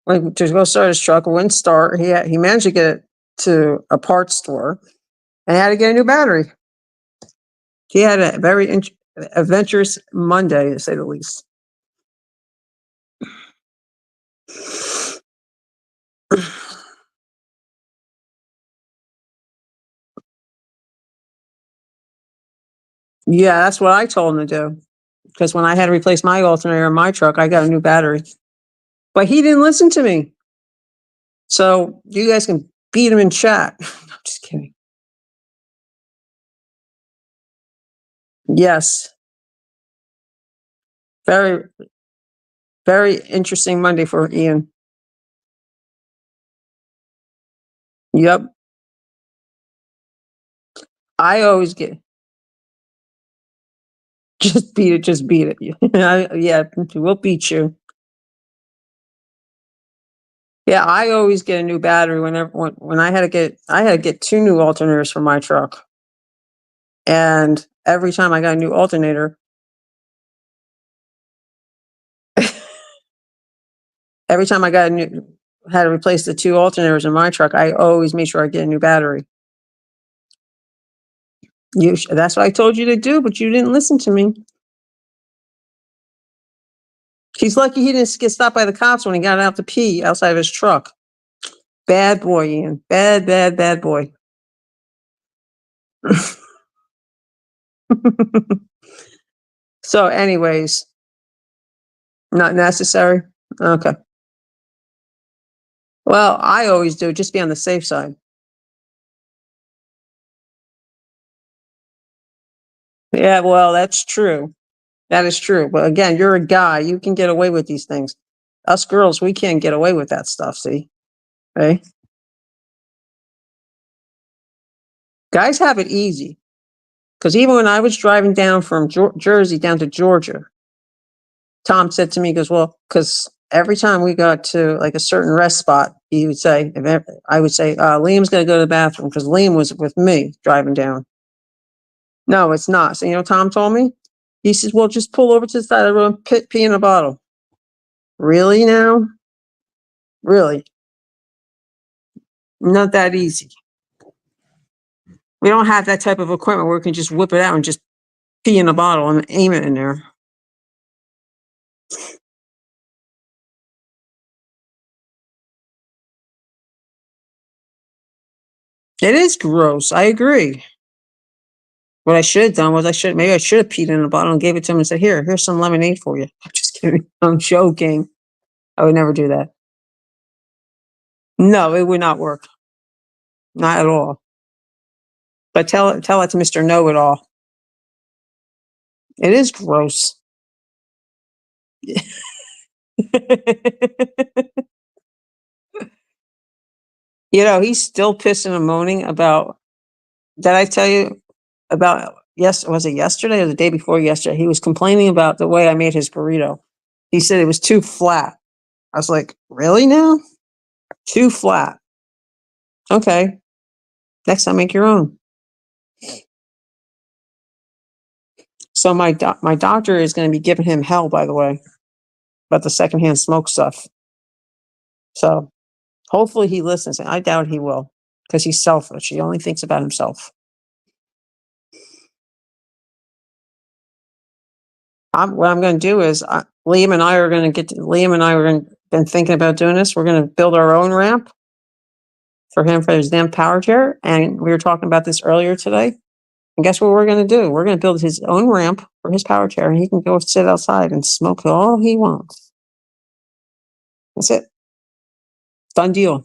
Went to go start his truck, it wouldn't start. He managed to get it to a parts store, and had to get a new battery. He had a very adventurous Monday, to say the least. Yeah, that's what I told him to do. Because when I had to replace my alternator in my truck, I got a new battery. But he didn't listen to me. So you guys can beat him in chat. I'm just kidding. Yes. Very, very interesting Monday for Ian. Yep. I always get just beat it, just beat it. Yeah, we'll beat you. Yeah, I always get a new battery when I had to get 2 new alternators for my truck. And every time I got a new alternator, every time I got had to replace the 2 alternators in my truck, I always make sure I get a new battery. That's what I told you to do, but you didn't listen to me. He's lucky he didn't get stopped by the cops when he got out to pee outside of his truck. Bad boy, Ian. Bad, bad, bad boy. So anyways, not necessary? Okay. Well, I always do, just be on the safe side. Yeah, well, that's true. That is true. But again, you're a guy. You can get away with these things. Us girls, we can't get away with that stuff, see? Hey? Guys have it easy. Because even when I was driving down from Jersey down to Georgia, Tom said to me, he goes, well, because every time we got to like a certain rest spot, he would say, I would say, Liam's going to go to the bathroom because Liam was with me driving down. No, it's not. So, Tom told me? He says, well, just pull over to the side of the road and pee in a bottle. Really now? Really? Not that easy. We don't have that type of equipment where we can just whip it out and just pee in a bottle and aim it in there. It is gross. I agree. What I should have done was maybe I should have peed in a bottle and gave it to him and said, here's some lemonade for you. I'm just kidding. I'm joking. I would never do that. No, it would not work. Not at all. But tell it to Mr. Know-It-All. It is gross. He's still pissing and moaning about, did I tell you about, was it yesterday or the day before yesterday? He was complaining about the way I made his burrito. He said it was too flat. I was like, really now? Too flat. Okay. Next time, make your own. So my doctor is going to be giving him hell, by the way, about the secondhand smoke stuff. So hopefully he listens. I doubt he will because he's selfish. He only thinks about himself. What I'm going to do is Liam and I are been thinking about doing this. We're going to build our own ramp for him for his damn power chair. And we were talking about this earlier today. And guess what we're going to do? We're going to build his own ramp for his power chair, and he can go sit outside and smoke all he wants. That's it. Done deal.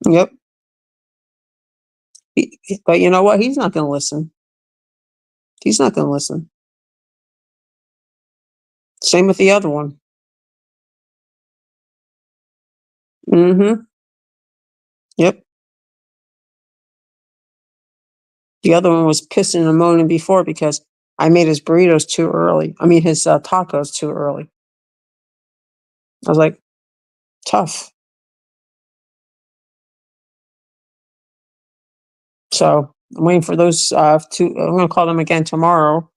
Yep. But you know what? He's not going to listen. He's not going to listen. Same with the other one. Mm-hmm. Yep. The other one was pissing and moaning before because I made his burritos too early. I mean, his tacos too early. I was like, tough. So I'm waiting for those two. I'm going to call them again tomorrow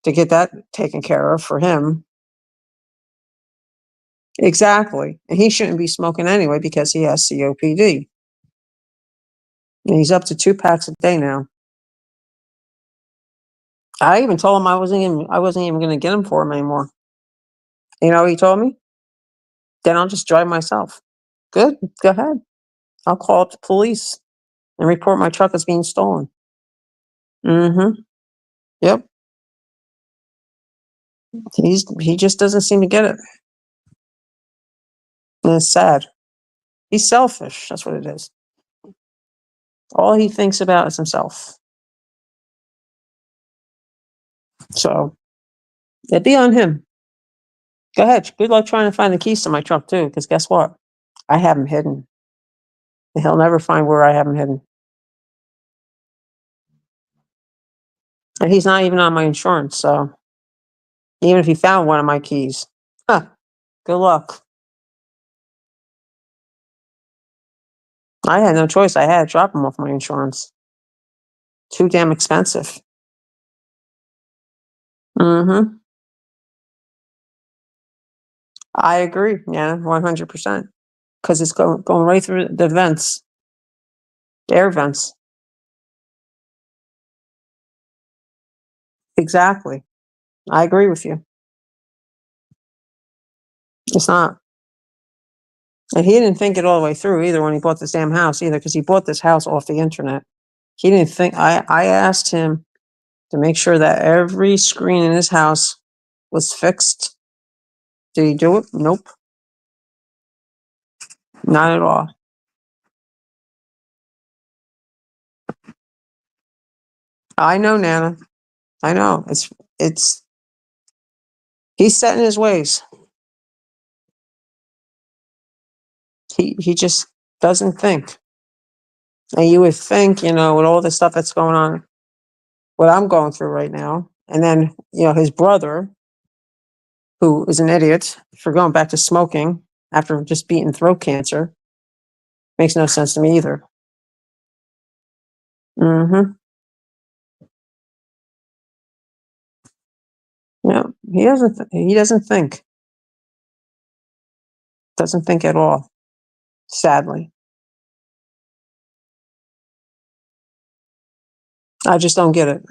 to get that taken care of for him. Exactly. And he shouldn't be smoking anyway because he has COPD. And he's up to 2 packs a day now. I even told him I wasn't even going to get him for him anymore. You know what he told me? Then I'll just drive myself. Good. Go ahead. I'll call up the police and report my truck as being stolen. Mm-hmm. Yep. He just doesn't seem to get it. And it's sad. He's selfish. That's what it is. All he thinks about is himself. So it'd be on him. Go ahead. Good luck trying to find the keys to my truck too, because guess what? I have them hidden. And he'll never find where I have them hidden. And he's not even on my insurance, so even if he found one of my keys, good luck. I had no choice. I had to drop him off my insurance. Too damn expensive. Mm-hmm. I agree. Yeah, 100%. Because it's going right through the vents, the air vents. Exactly. I agree with you. It's not. And he didn't think it all the way through either when he bought this damn house either, because he bought this house off the internet. He didn't think. I asked him to make sure that every screen in his house was fixed. Did he do it? Nope. Not at all. I know, Nana. I know. It's he's set in his ways. He just doesn't think. And you would think, with all the stuff that's going on, what I'm going through right now, and then, his brother, who is an idiot for going back to smoking after just beating throat cancer, makes no sense to me either. Mm-hmm. Yeah, he doesn't think. Doesn't think at all. Sadly. I just don't get it.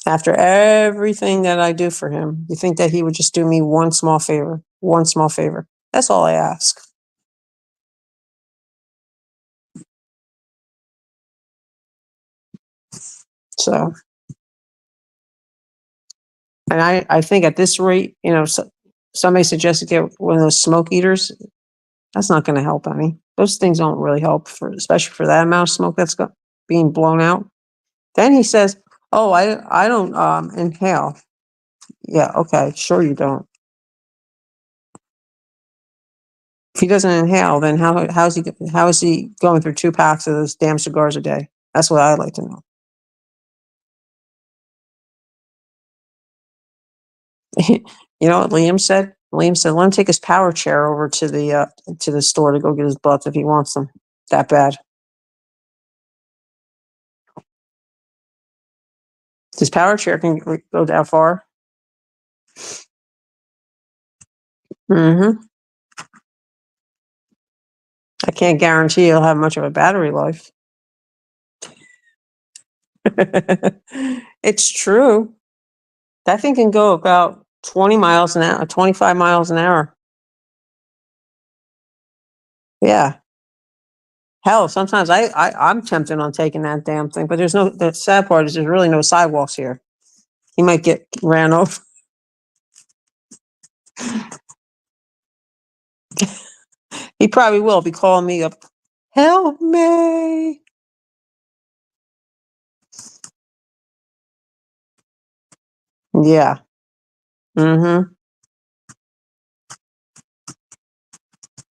After everything that I do for him, you think that he would just do me one small favor? One small favor. That's all I ask. So, and I think at this rate, somebody suggested get one of those smoke eaters. That's not going to help any. Those things don't really help especially for that amount of smoke that's being blown out. Then he says, "Oh, I don't inhale." Yeah, okay, sure you don't. If he doesn't inhale, then how is he going through 2 packs of those damn cigars a day? That's what I'd like to know. You know what Liam said? Liam said, "Let him take his power chair over to the store to go get his butts if he wants them that bad." His power chair can go that far. Mm-hmm. I can't guarantee he'll have much of a battery life. It's true. That thing can go about 20 miles an hour, 25 miles an hour. Yeah. Hell, sometimes I'm tempted on taking that damn thing, but the sad part is there's really no sidewalks here. He might get ran over. He probably will be calling me up. Help me. Yeah. Mm-hmm.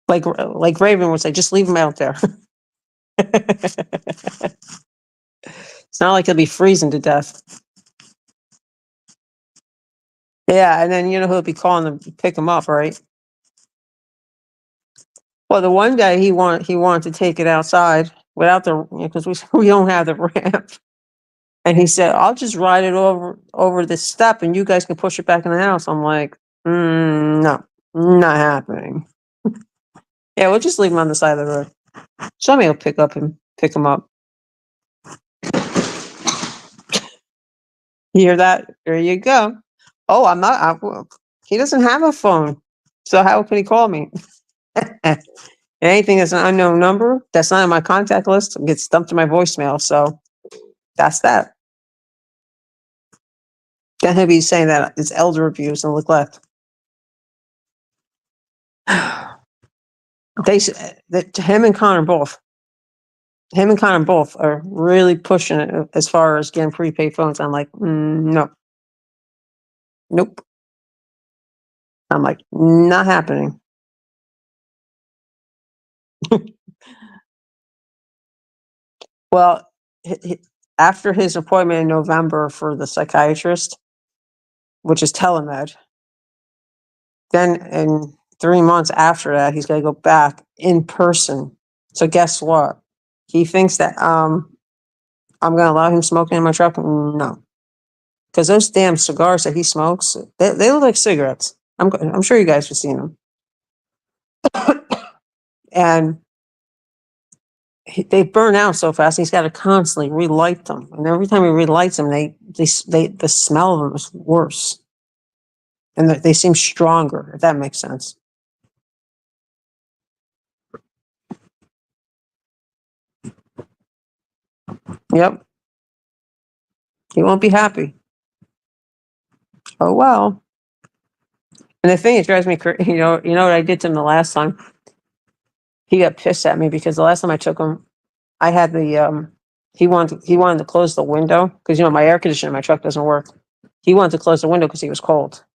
Like Raven would say, just leave him out there. It's not like he'll be freezing to death. Yeah, and then he'll be calling to pick him up, right? Well, the one day he wanted to take it outside without because we don't have the ramp, and he said, "I'll just ride it over the step, and you guys can push it back in the house." I'm like, no, not happening. Yeah, we'll just leave him on the side of the road. Somebody will pick him up. You hear that? There you go. Oh, I'm not. He doesn't have a phone, so how can he call me? Anything that's an unknown number that's not in my contact list gets dumped to my voicemail. So that's that. Can't be saying that it's elder abuse and neglect. Him and Connor both. Him and Connor both are really pushing it as far as getting prepaid phones. I'm like, no, nope. I'm like, not happening. Well, after his appointment in November for the psychiatrist, which is telemed, then in 3 months after that, he's going to go back in person. So guess what? He thinks that I'm going to allow him smoking in my truck. No, because those damn cigars that he smokes, they look like cigarettes. I'm sure you guys have seen them, and they burn out so fast. He's got to constantly relight them, and every time he relights them, the smell of them is worse, and they seem stronger. If that makes sense. Yep, he won't be happy. Oh well. And the thing that drives me crazy, you know what I did to him the last time? He got pissed at me because the last time I took him, I had he wanted to close the window because my air conditioner in my truck doesn't work. He wanted to close the window because he was cold.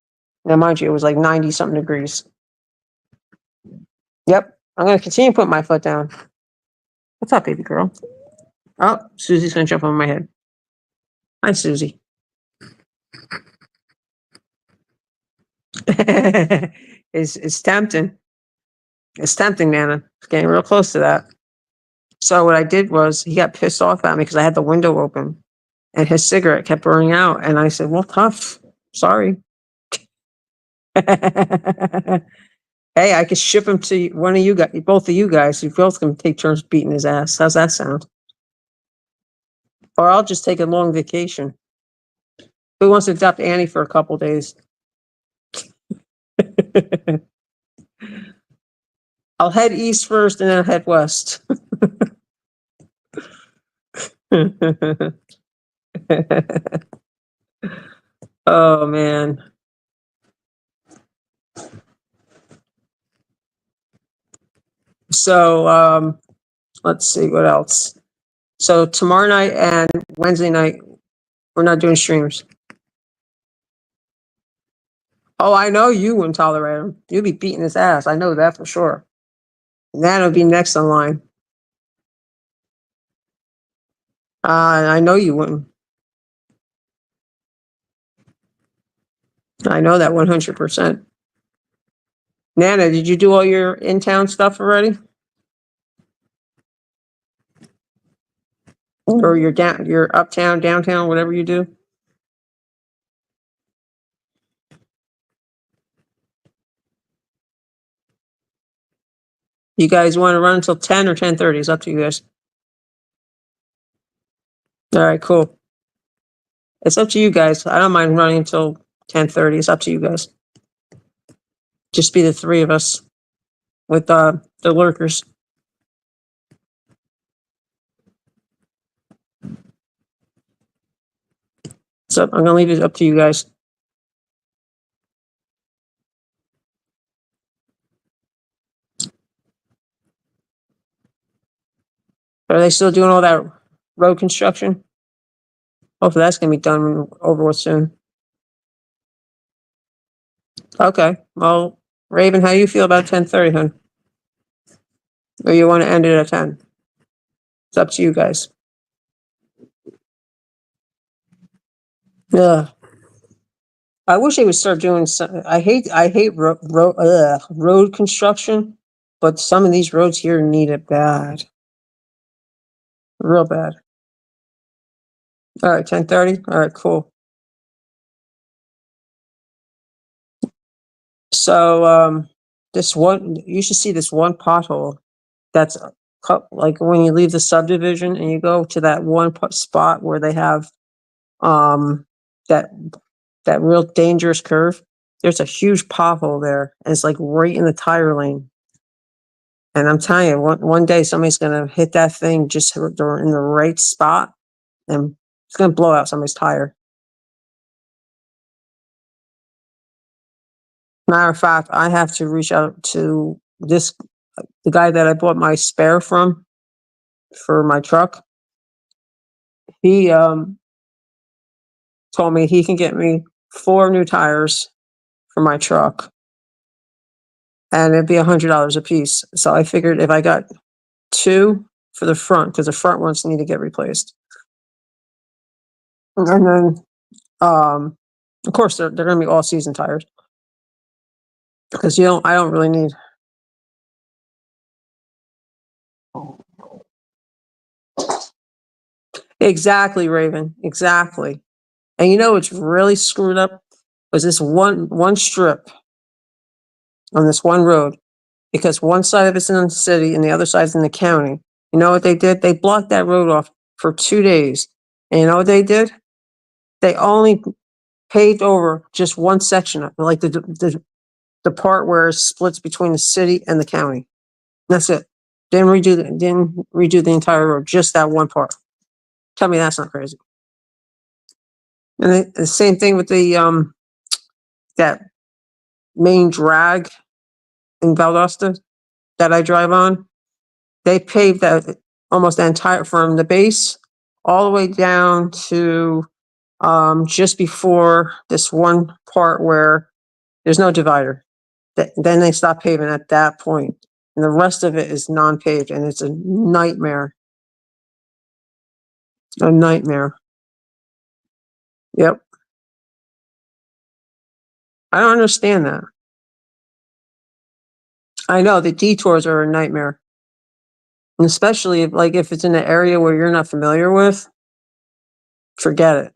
Now, mind you, it was like 90 something degrees. Yep, I'm gonna continue putting my foot down. What's up, baby girl? Oh, Susie's gonna jump on my head. Hi, Susie. It's tempting. It's tempting, Nana. It's getting real close to that. So what I did was he got pissed off at me because I had the window open and his cigarette kept burning out. And I said, well, tough. Sorry. Hey, I could ship him to one of you guys, both of you guys. You both can take turns beating his ass. How's that sound? Or I'll just take a long vacation. Who wants to adopt Annie for a couple days? I'll head east first and then I'll head west. Oh, man. So let's see what else. So tomorrow night and Wednesday night, we're not doing streams. Oh, I know you wouldn't tolerate him. You'd be beating his ass. I know that for sure. Nana would be next in line. I know you wouldn't. I know that 100%. Nana, did you do all your in-town stuff already? Or your uptown, downtown, whatever you do? You guys want to run until 10 or 10:30? It's up to you guys. All right, cool. It's up to you guys. I don't mind running until 10:30. It's up to you guys. Just be the three of us with the lurkers. So I'm gonna leave it up to you guys. Are they still doing all that road construction? Hopefully that's gonna be done over with soon. Okay. Well, Raven, how do you feel about 10:30, hon? Or you want to end it at 10? It's up to you guys. Yeah. I wish they would start doing some. I hate road construction, but some of these roads here need it bad, real bad. All right, 10:30. All right, cool. So this one, you should see this one pothole. That's like when you leave the subdivision and you go to that one spot where they have that real dangerous curve. There's a huge pothole there, and it's like right in the tire lane. And I'm telling you, one day somebody's gonna hit that thing just in the right spot, and it's gonna blow out somebody's tire. Matter of fact, I have to reach out to the guy that I bought my spare from for my truck. He told me he can get me 4 new tires for my truck, and it'd be $100 a piece. So I figured if I got 2 for the front, because the front ones need to get replaced, and then of course they're going to be all season tires because I don't really need. Exactly, Raven. Exactly. And you know what's really screwed up was this one strip on this one road, because one side of it's in the city and the other side's in the county. You know what they did? They blocked that road off for 2 days. And you know what they did? They only paved over just one section of like the part where it splits between the city and the county. That's it. Didn't redo the entire road, just that one part. Tell me that's not crazy. And the same thing with the that main drag in Valdosta that I drive on. They paved that almost the entire from the base all the way down to just before this one part where there's no divider. Then they stop paving at that point, and the rest of it is non-paved, and it's a nightmare. A nightmare. Yep. I don't understand that. I know the detours are a nightmare, and especially if it's in an area where you're not familiar with, forget it.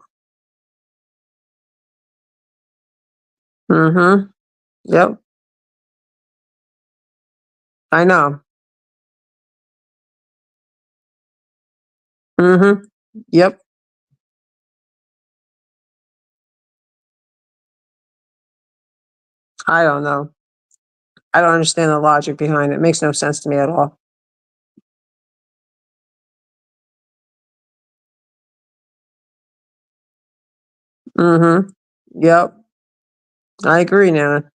Mm-hmm. Yep. I know. Mm-hmm. Yep. I don't know. I don't understand the logic behind it. It makes no sense to me at all. Mm-hmm. Yep. I agree, Nana.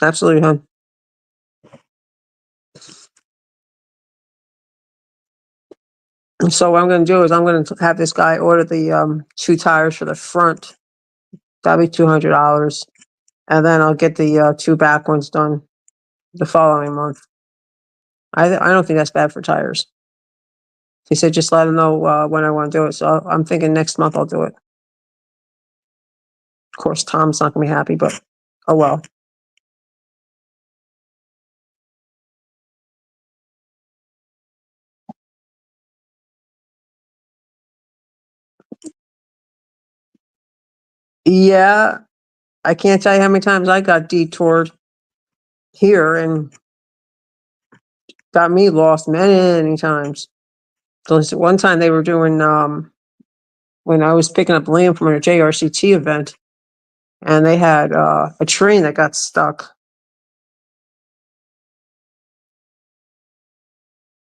Absolutely, hon. So what I'm going to do is I'm going to have this guy order the 2 tires for the front. That'll be $200, and then I'll get the 2 back ones done the following month. I don't think that's bad for tires. He said just let him know when I want to do it. So I'm thinking next month I'll do it. Of course, Tom's not going to be happy, but oh well. Yeah, I can't tell you how many times I got detoured here and got me lost many times. So one time they were doing when I was picking up Liam from a JRCT event, and they had a train that got stuck.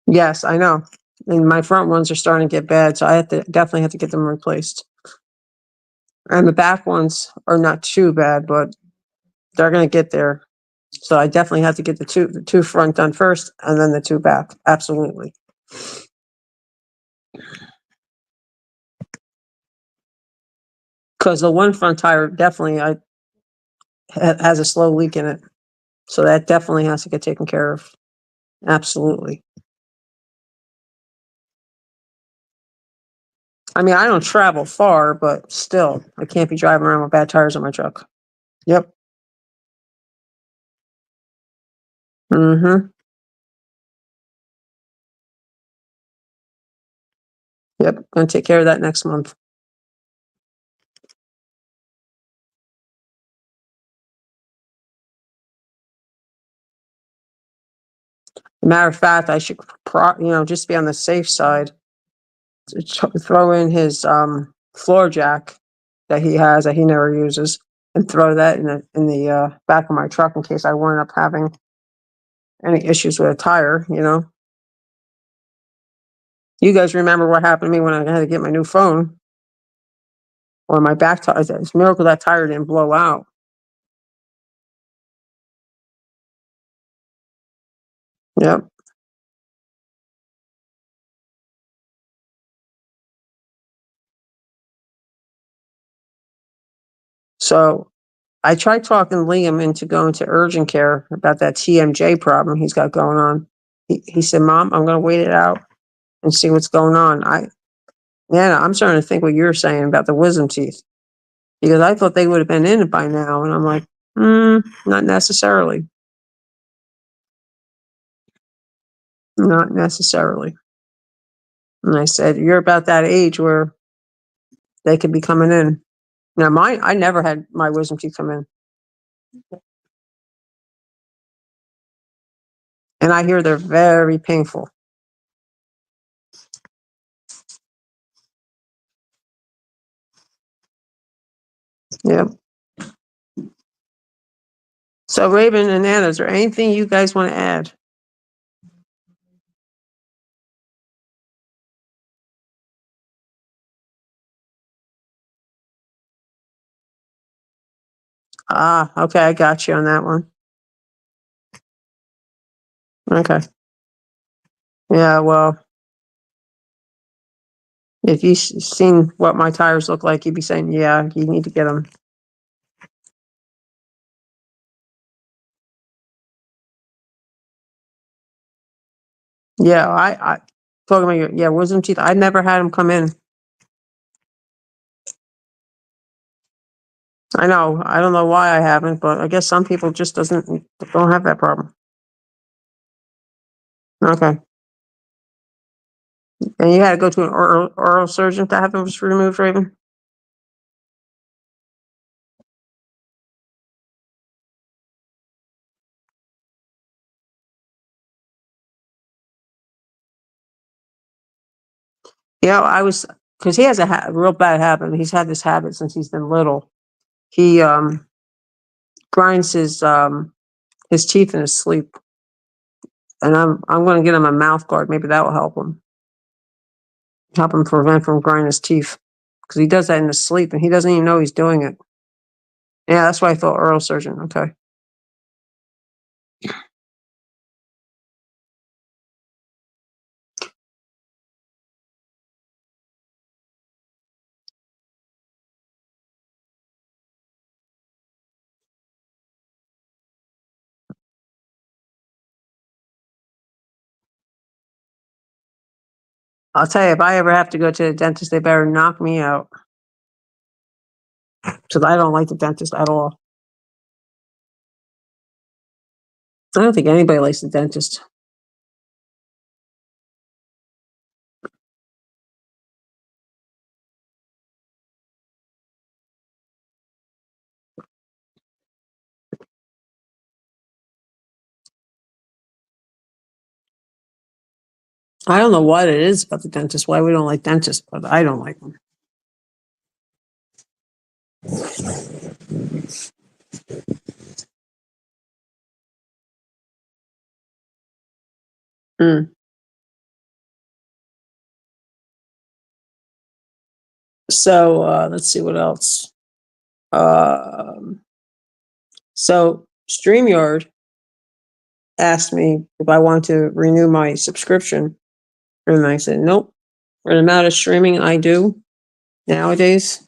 Yes, I know. And my front ones are starting to get bad, so definitely have to get them replaced. And the back ones are not too bad, but they're going to get there. So I definitely have to get the two front done first, and then the 2 back. Absolutely. Because the one front tire definitely has a slow leak in it, so that definitely has to get taken care of. Absolutely. I mean, I don't travel far, but still, I can't be driving around with bad tires on my truck. Yep. Mm-hmm. Yep. Gonna take care of that next month. Matter of fact, I should, just be on the safe side, throw in his floor jack that he has that he never uses, and throw that in the back of my truck in case I wind up having any issues with a tire. You guys remember what happened to me when I had to get my new phone, or my back tire? It's a miracle that tire didn't blow out. Yep. So I tried talking Liam into going to urgent care about that TMJ problem he's got going on. He said, "Mom, I'm going to wait it out and see what's going on." Yeah, I'm starting to think what you're saying about the wisdom teeth, because I thought they would have been in it by now, and I'm like, not necessarily, not necessarily. And I said, "You're about that age where they could be coming in." Now, mine, I never had my wisdom teeth come in, and I hear they're very painful. Yeah. So, Raven and Anna, is there anything you guys want to add? Ah, okay, I got you on that one. Okay. Yeah, well, if you seen what my tires look like, you'd be saying, yeah, you need to get them. Yeah, I talking about your, yeah, wisdom teeth. I never had them come in. I know. I don't know why I haven't, but I guess some people just don't have that problem. Okay. And you had to go to an oral surgeon to have them removed, Raven? Yeah, I was, because he has a real bad habit. He's had this habit since he's been little. He grinds his teeth in his sleep, and I'm going to get him a mouth guard. Maybe that will help him prevent from grinding his teeth, because he does that in his sleep and he doesn't even know he's doing it. Yeah, that's why I thought oral surgeon. Okay. I'll tell you, if I ever have to go to the dentist, they better knock me out, because I don't like the dentist at all. I don't think anybody likes the dentist. I don't know what it is about the dentist, why we don't like dentists, but I don't like them. Mm. So let's see what else. Um, so StreamYard asked me if I want to renew my subscription, and I said nope. For the amount of streaming I do nowadays,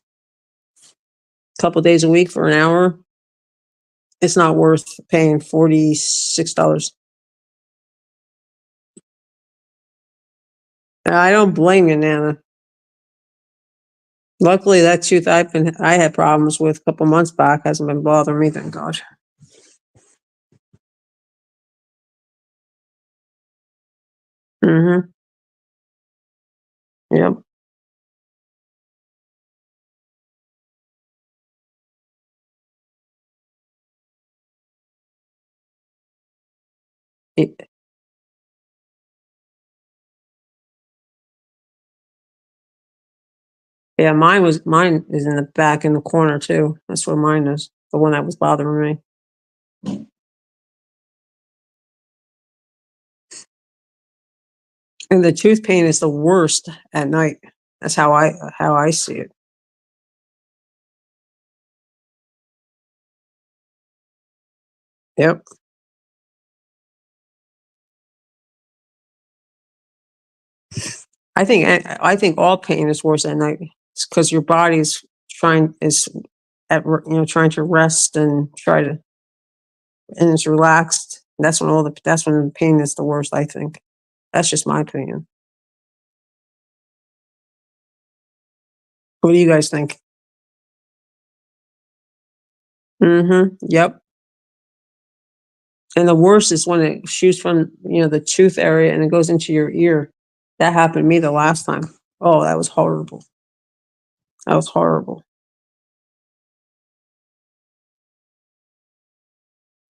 a couple days a week for an hour, it's not worth paying $46. I don't blame you, Nana. Luckily, that tooth I had problems with a couple months back hasn't been bothering me, thank God. Mm-hmm. Yep. Yeah, mine is in the back in the corner too. That's where mine is. The one that was bothering me. And the tooth pain is the worst at night. That's how I see it. Yep. I think all pain is worse at night because your body is trying to rest and and it's relaxed. That's when the pain is the worst, I think. That's just my opinion. What do you guys think? Yep. And the worst is when it shoots from, the tooth area and it goes into your ear. That happened to me the last time. Oh, that was horrible. That was horrible.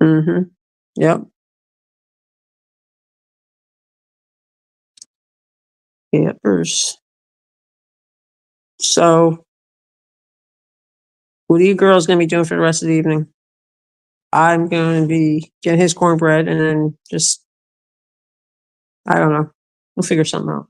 Mhm. Yep. Yepers. So, what are you girls gonna be doing for the rest of the evening? I'm gonna be getting his cornbread and then just I don't know. We'll figure something out.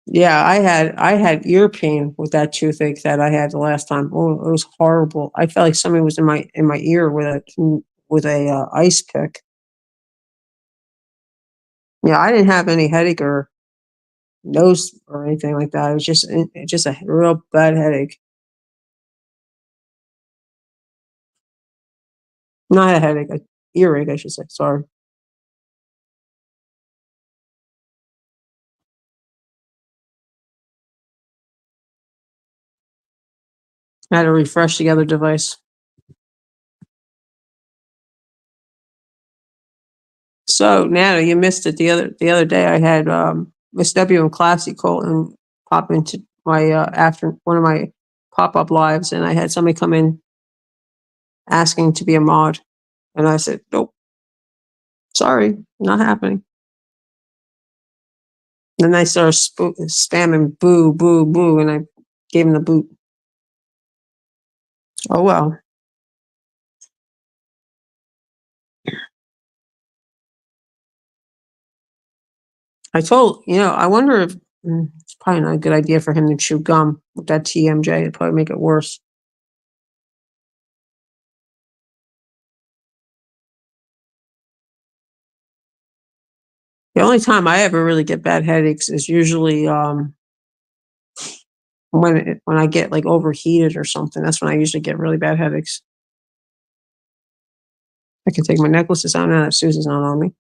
Yeah, I had ear pain with that toothache that I had the last time. Oh, it was horrible. I felt like somebody was in my ear with a ice pick. Yeah, I didn't have any headache or nose or anything like that. It was just a real bad headache. Not a headache, a earache, I should say. Sorry. I had a refresh the other device. So Nana, you missed it the other day. I had Miss W and Classy Colton pop into my after one of my pop up lives, and I had somebody come in asking to be a mod, and I said, "Nope, sorry, not happening." Then I started spamming boo, boo, boo, and I gave him the boot. Oh well. I wonder if it's probably not a good idea for him to chew gum with that TMJ. It'd probably make it worse. The only time I ever really get bad headaches is usually when I get like overheated or something. That's when I usually get really bad headaches. I can take my necklaces out now that Susie's not on me.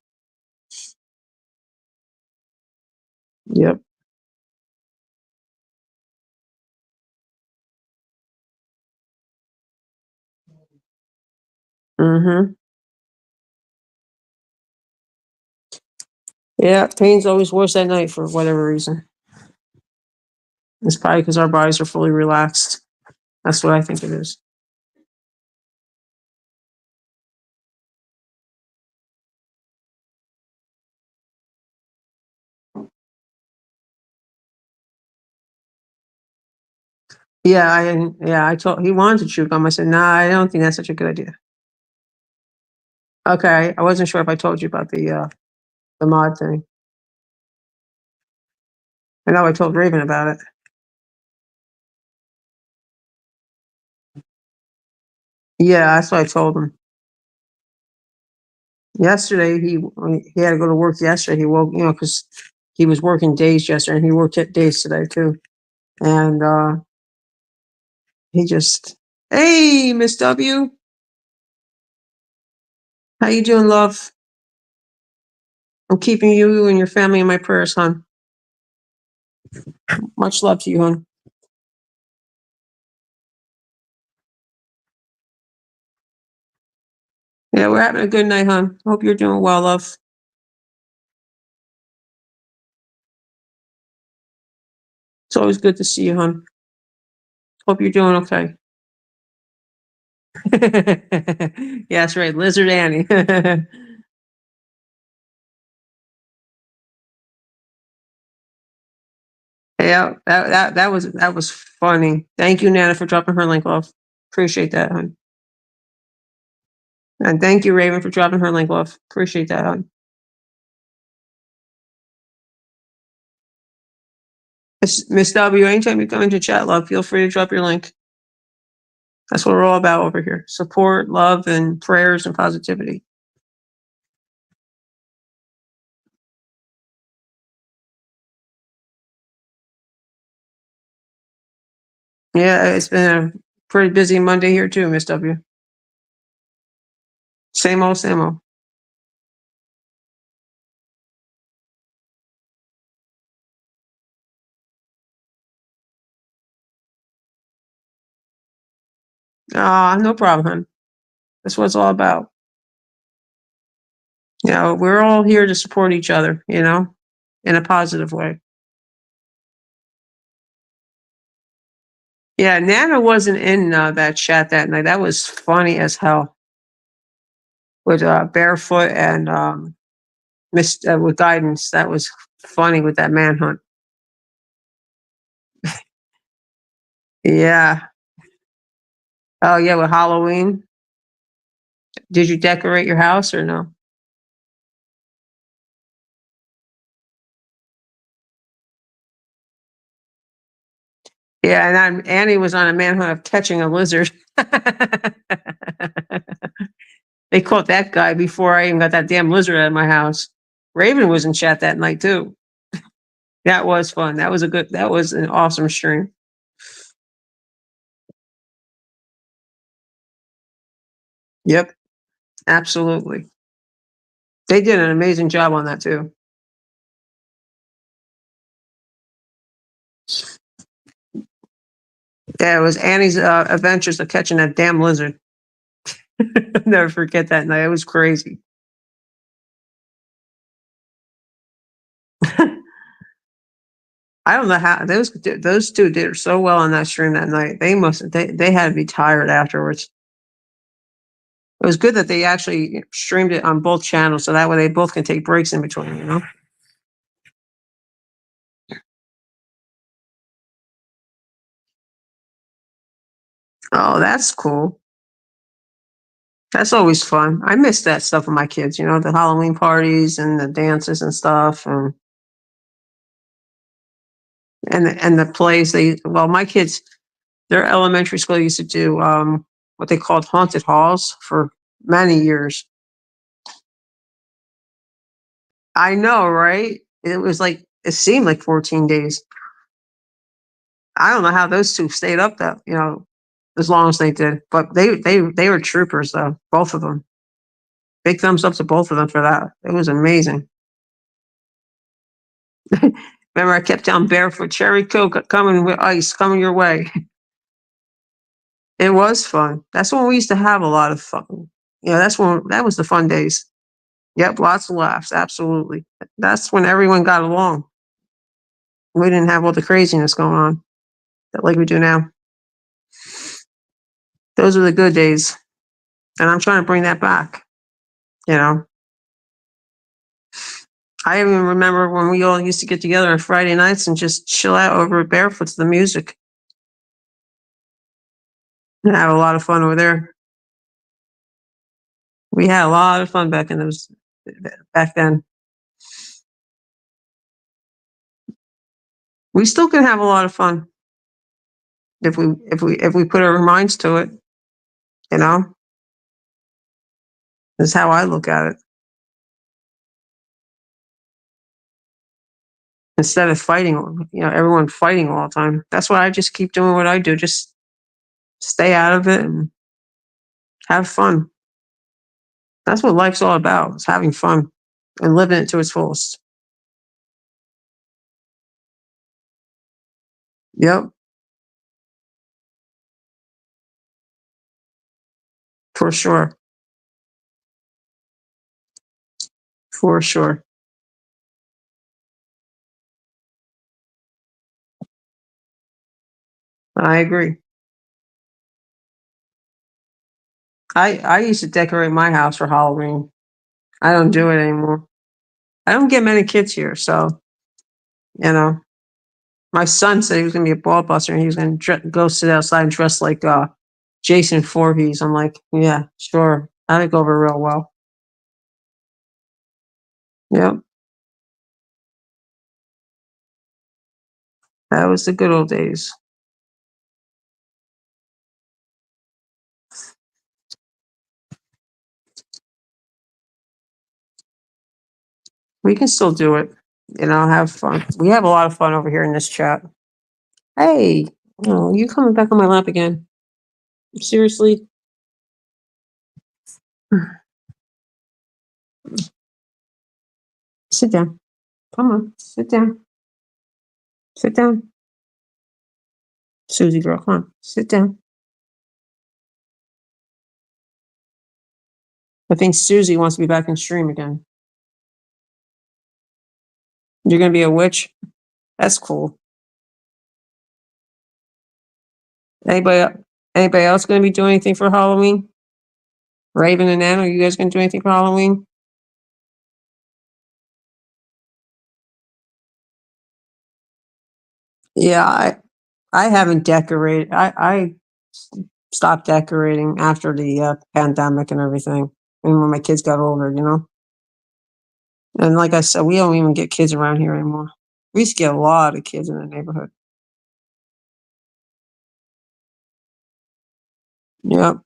Yep. Mm-hmm. Yeah, pain's always worse at night for whatever reason. It's probably because our bodies are fully relaxed. That's what I think it is. I told he wanted to chew gum. I said, nah, I don't think that's such a good idea. Okay, I wasn't sure if I told you about the mod thing. I know I told Raven about it. Yeah, that's what I told him. Yesterday, when he had to go to work yesterday. He woke, because he was working days yesterday, and he worked days today too. And he just, hey, Miss W, how you doing, love? I'm keeping you and your family in my prayers, hon. Much love to you, hon. Yeah, we're having a good night, hon. Hope you're doing well, love. It's always good to see you, hon. Hope you're doing okay. Yeah, that's right, Lizard Annie. Yeah, that was funny. Thank you, Nana, for dropping her link off. Appreciate that, hon. And thank you, Raven, for dropping her link off. Appreciate that, hon. Miss W, anytime you come into chat, love, feel free to drop your link. That's what we're all about over here. Support, love, and prayers and positivity. Yeah, it's been a pretty busy Monday here too, Miss W. Same old, same old. No problem, hon. That's what it's all about. We're all here to support each other, in a positive way. Yeah, Nana wasn't in that chat that night. That was funny as hell with Barefoot and with Guidance. That was funny with that manhunt. Yeah. Oh yeah, with Halloween. Did you decorate your house or no? Yeah, and Annie was on a manhunt of catching a lizard. They caught that guy before I even got that damn lizard out of my house. Raven was in chat that night too. That was fun. That was an awesome stream. Yep, absolutely. They did an amazing job on that too. Yeah, it was Annie's adventures of catching that damn lizard. I'll never forget that night. It was crazy. I don't know how those two did so well on that stream that night. They had to be tired afterwards. It was good that they actually streamed it on both channels, so that way they both can take breaks in between. Oh, that's cool. That's always fun. I miss that stuff with my kids. The Halloween parties and the dances and stuff, and the plays. My kids, their elementary school used to do what they called haunted halls for many years. I know, right? It seemed like 14 days. I don't know how those two stayed up that, as long as they did. But they were troopers though, both of them. Big thumbs up to both of them for that. It was amazing. Remember, I kept telling Barefoot Cherry Coke coming with ice, coming your way. It was fun. That's when we used to have a lot of fun. That was the fun days. Yep, lots of laughs. Absolutely. That's when everyone got along. We didn't have all the craziness going on like we do now. Those are the good days. And I'm trying to bring that back. You know, I even remember when we all used to get together on Friday nights and just chill out over at Barefoot to the music and have a lot of fun over there. We had a lot of fun back then. We still can have a lot of fun if we put our minds to it. You know, that's how I look at it. Instead of fighting, everyone fighting all the time. That's why I just keep doing what I do. Just stay out of it and have fun. That's what life's all about. Is having fun and living it to its fullest. Yep, for sure. For sure. I agree. I used to decorate my house for Halloween. I don't do it anymore. I don't get many kids here, so you know. My son said he was going to be a ball buster and he was going to go sit outside and dress like Jason Voorhees. I'm like, yeah, sure. That'd go over real well. Yep, that was the good old days. We can still do it. Have fun. We have a lot of fun over here in this chat. Hey, oh, you coming back on my lap again? Seriously? Sit down. Come on, sit down. Sit down. Susie girl, come on, sit down. I think Susie wants to be back in stream again. You're gonna be a witch? That's cool. Anybody else gonna be doing anything for Halloween? Raven and Anna, are you guys gonna do anything for Halloween? Yeah, I haven't decorated. I stopped decorating after the pandemic and everything, and when my kids got older. And like I said, we don't even get kids around here anymore. We used to get a lot of kids in the neighborhood. Yep.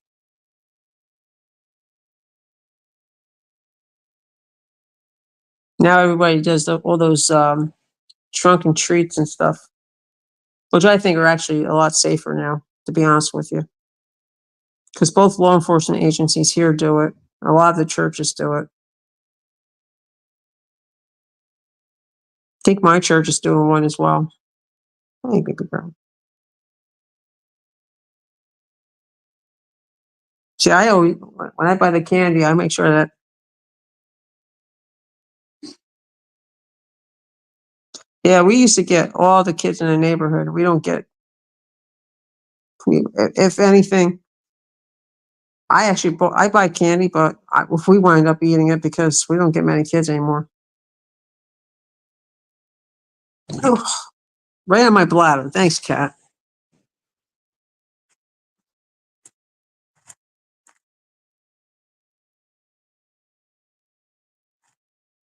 Now everybody does all those trunk and treats and stuff, which I think are actually a lot safer now, to be honest with you. Because both law enforcement agencies here do it. A lot of the churches do it. I think my church is doing one as well. Hey, baby girl. See, I always, when I buy the candy, I make sure that, yeah, we used to get all the kids in the neighborhood. We don't get, if anything, I buy candy, but if we wind up eating it because we don't get many kids anymore. Ugh, right on my bladder. Thanks, Kat.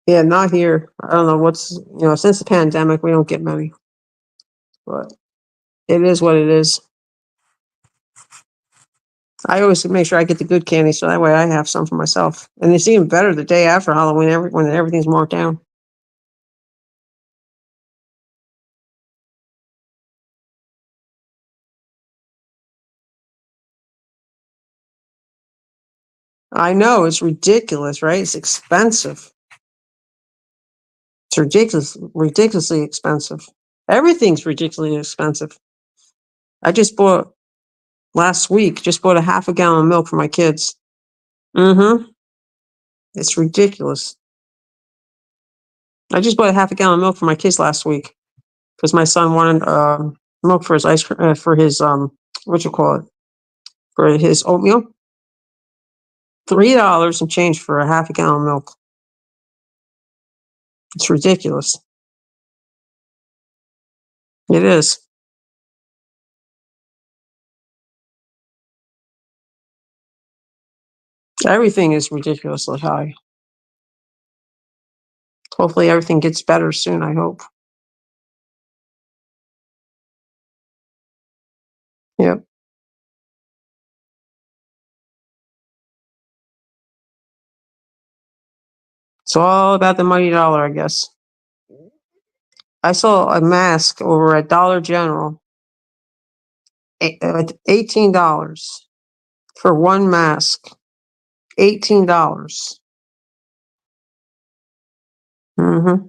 Yeah, not here. I don't know since the pandemic, we don't get many, but it is what it is. I always make sure I get the good candy so that way I have some for myself. And it's even better the day after Halloween, when everything's marked down. I know, it's ridiculous, right? It's expensive. It's ridiculously expensive. Everything's ridiculously expensive. I just bought last week, a half a gallon of milk for my kids. Mm-hmm. It's ridiculous. I just bought a half a gallon of milk for my kids last week because my son wanted milk for his ice cream, for his what you call it, for his oatmeal. $3 and change for a half a gallon of milk. It's ridiculous. It is. Everything is ridiculously high. Hopefully everything gets better soon, I hope. Yep. It's all about the money dollar, I guess. I saw a mask over at Dollar General, $18 for one mask. $18. Mm-hmm.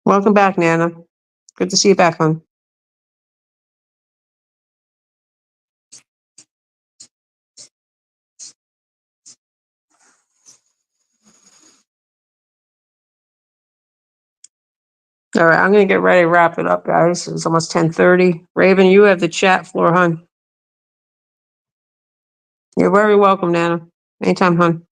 Welcome back, Nana. Good to see you back, hon. All right, I'm going to get ready to wrap it up, guys. It's almost 10:30. Raven, you have the chat floor, hon. You're very welcome, Nana. Anytime, hon.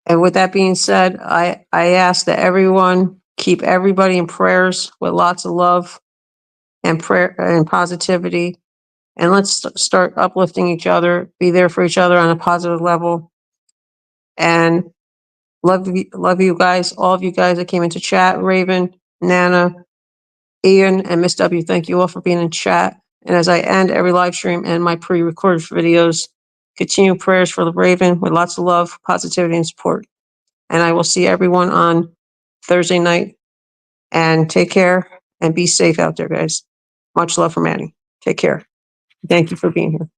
And with that being said, I ask that everyone keep everybody in prayers with lots of love and prayer and positivity. And let's start uplifting each other, be there for each other on a positive level. And love you guys, all of you guys that came into chat, Raven, Nana, Ian, and Miss W. Thank you all for being in chat. And as I end every live stream and my pre-recorded videos, continue prayers for the Raven with lots of love, positivity, and support. And I will see everyone on Thursday night. And take care and be safe out there, guys. Much love from Annie. Take care. Thank you for being here.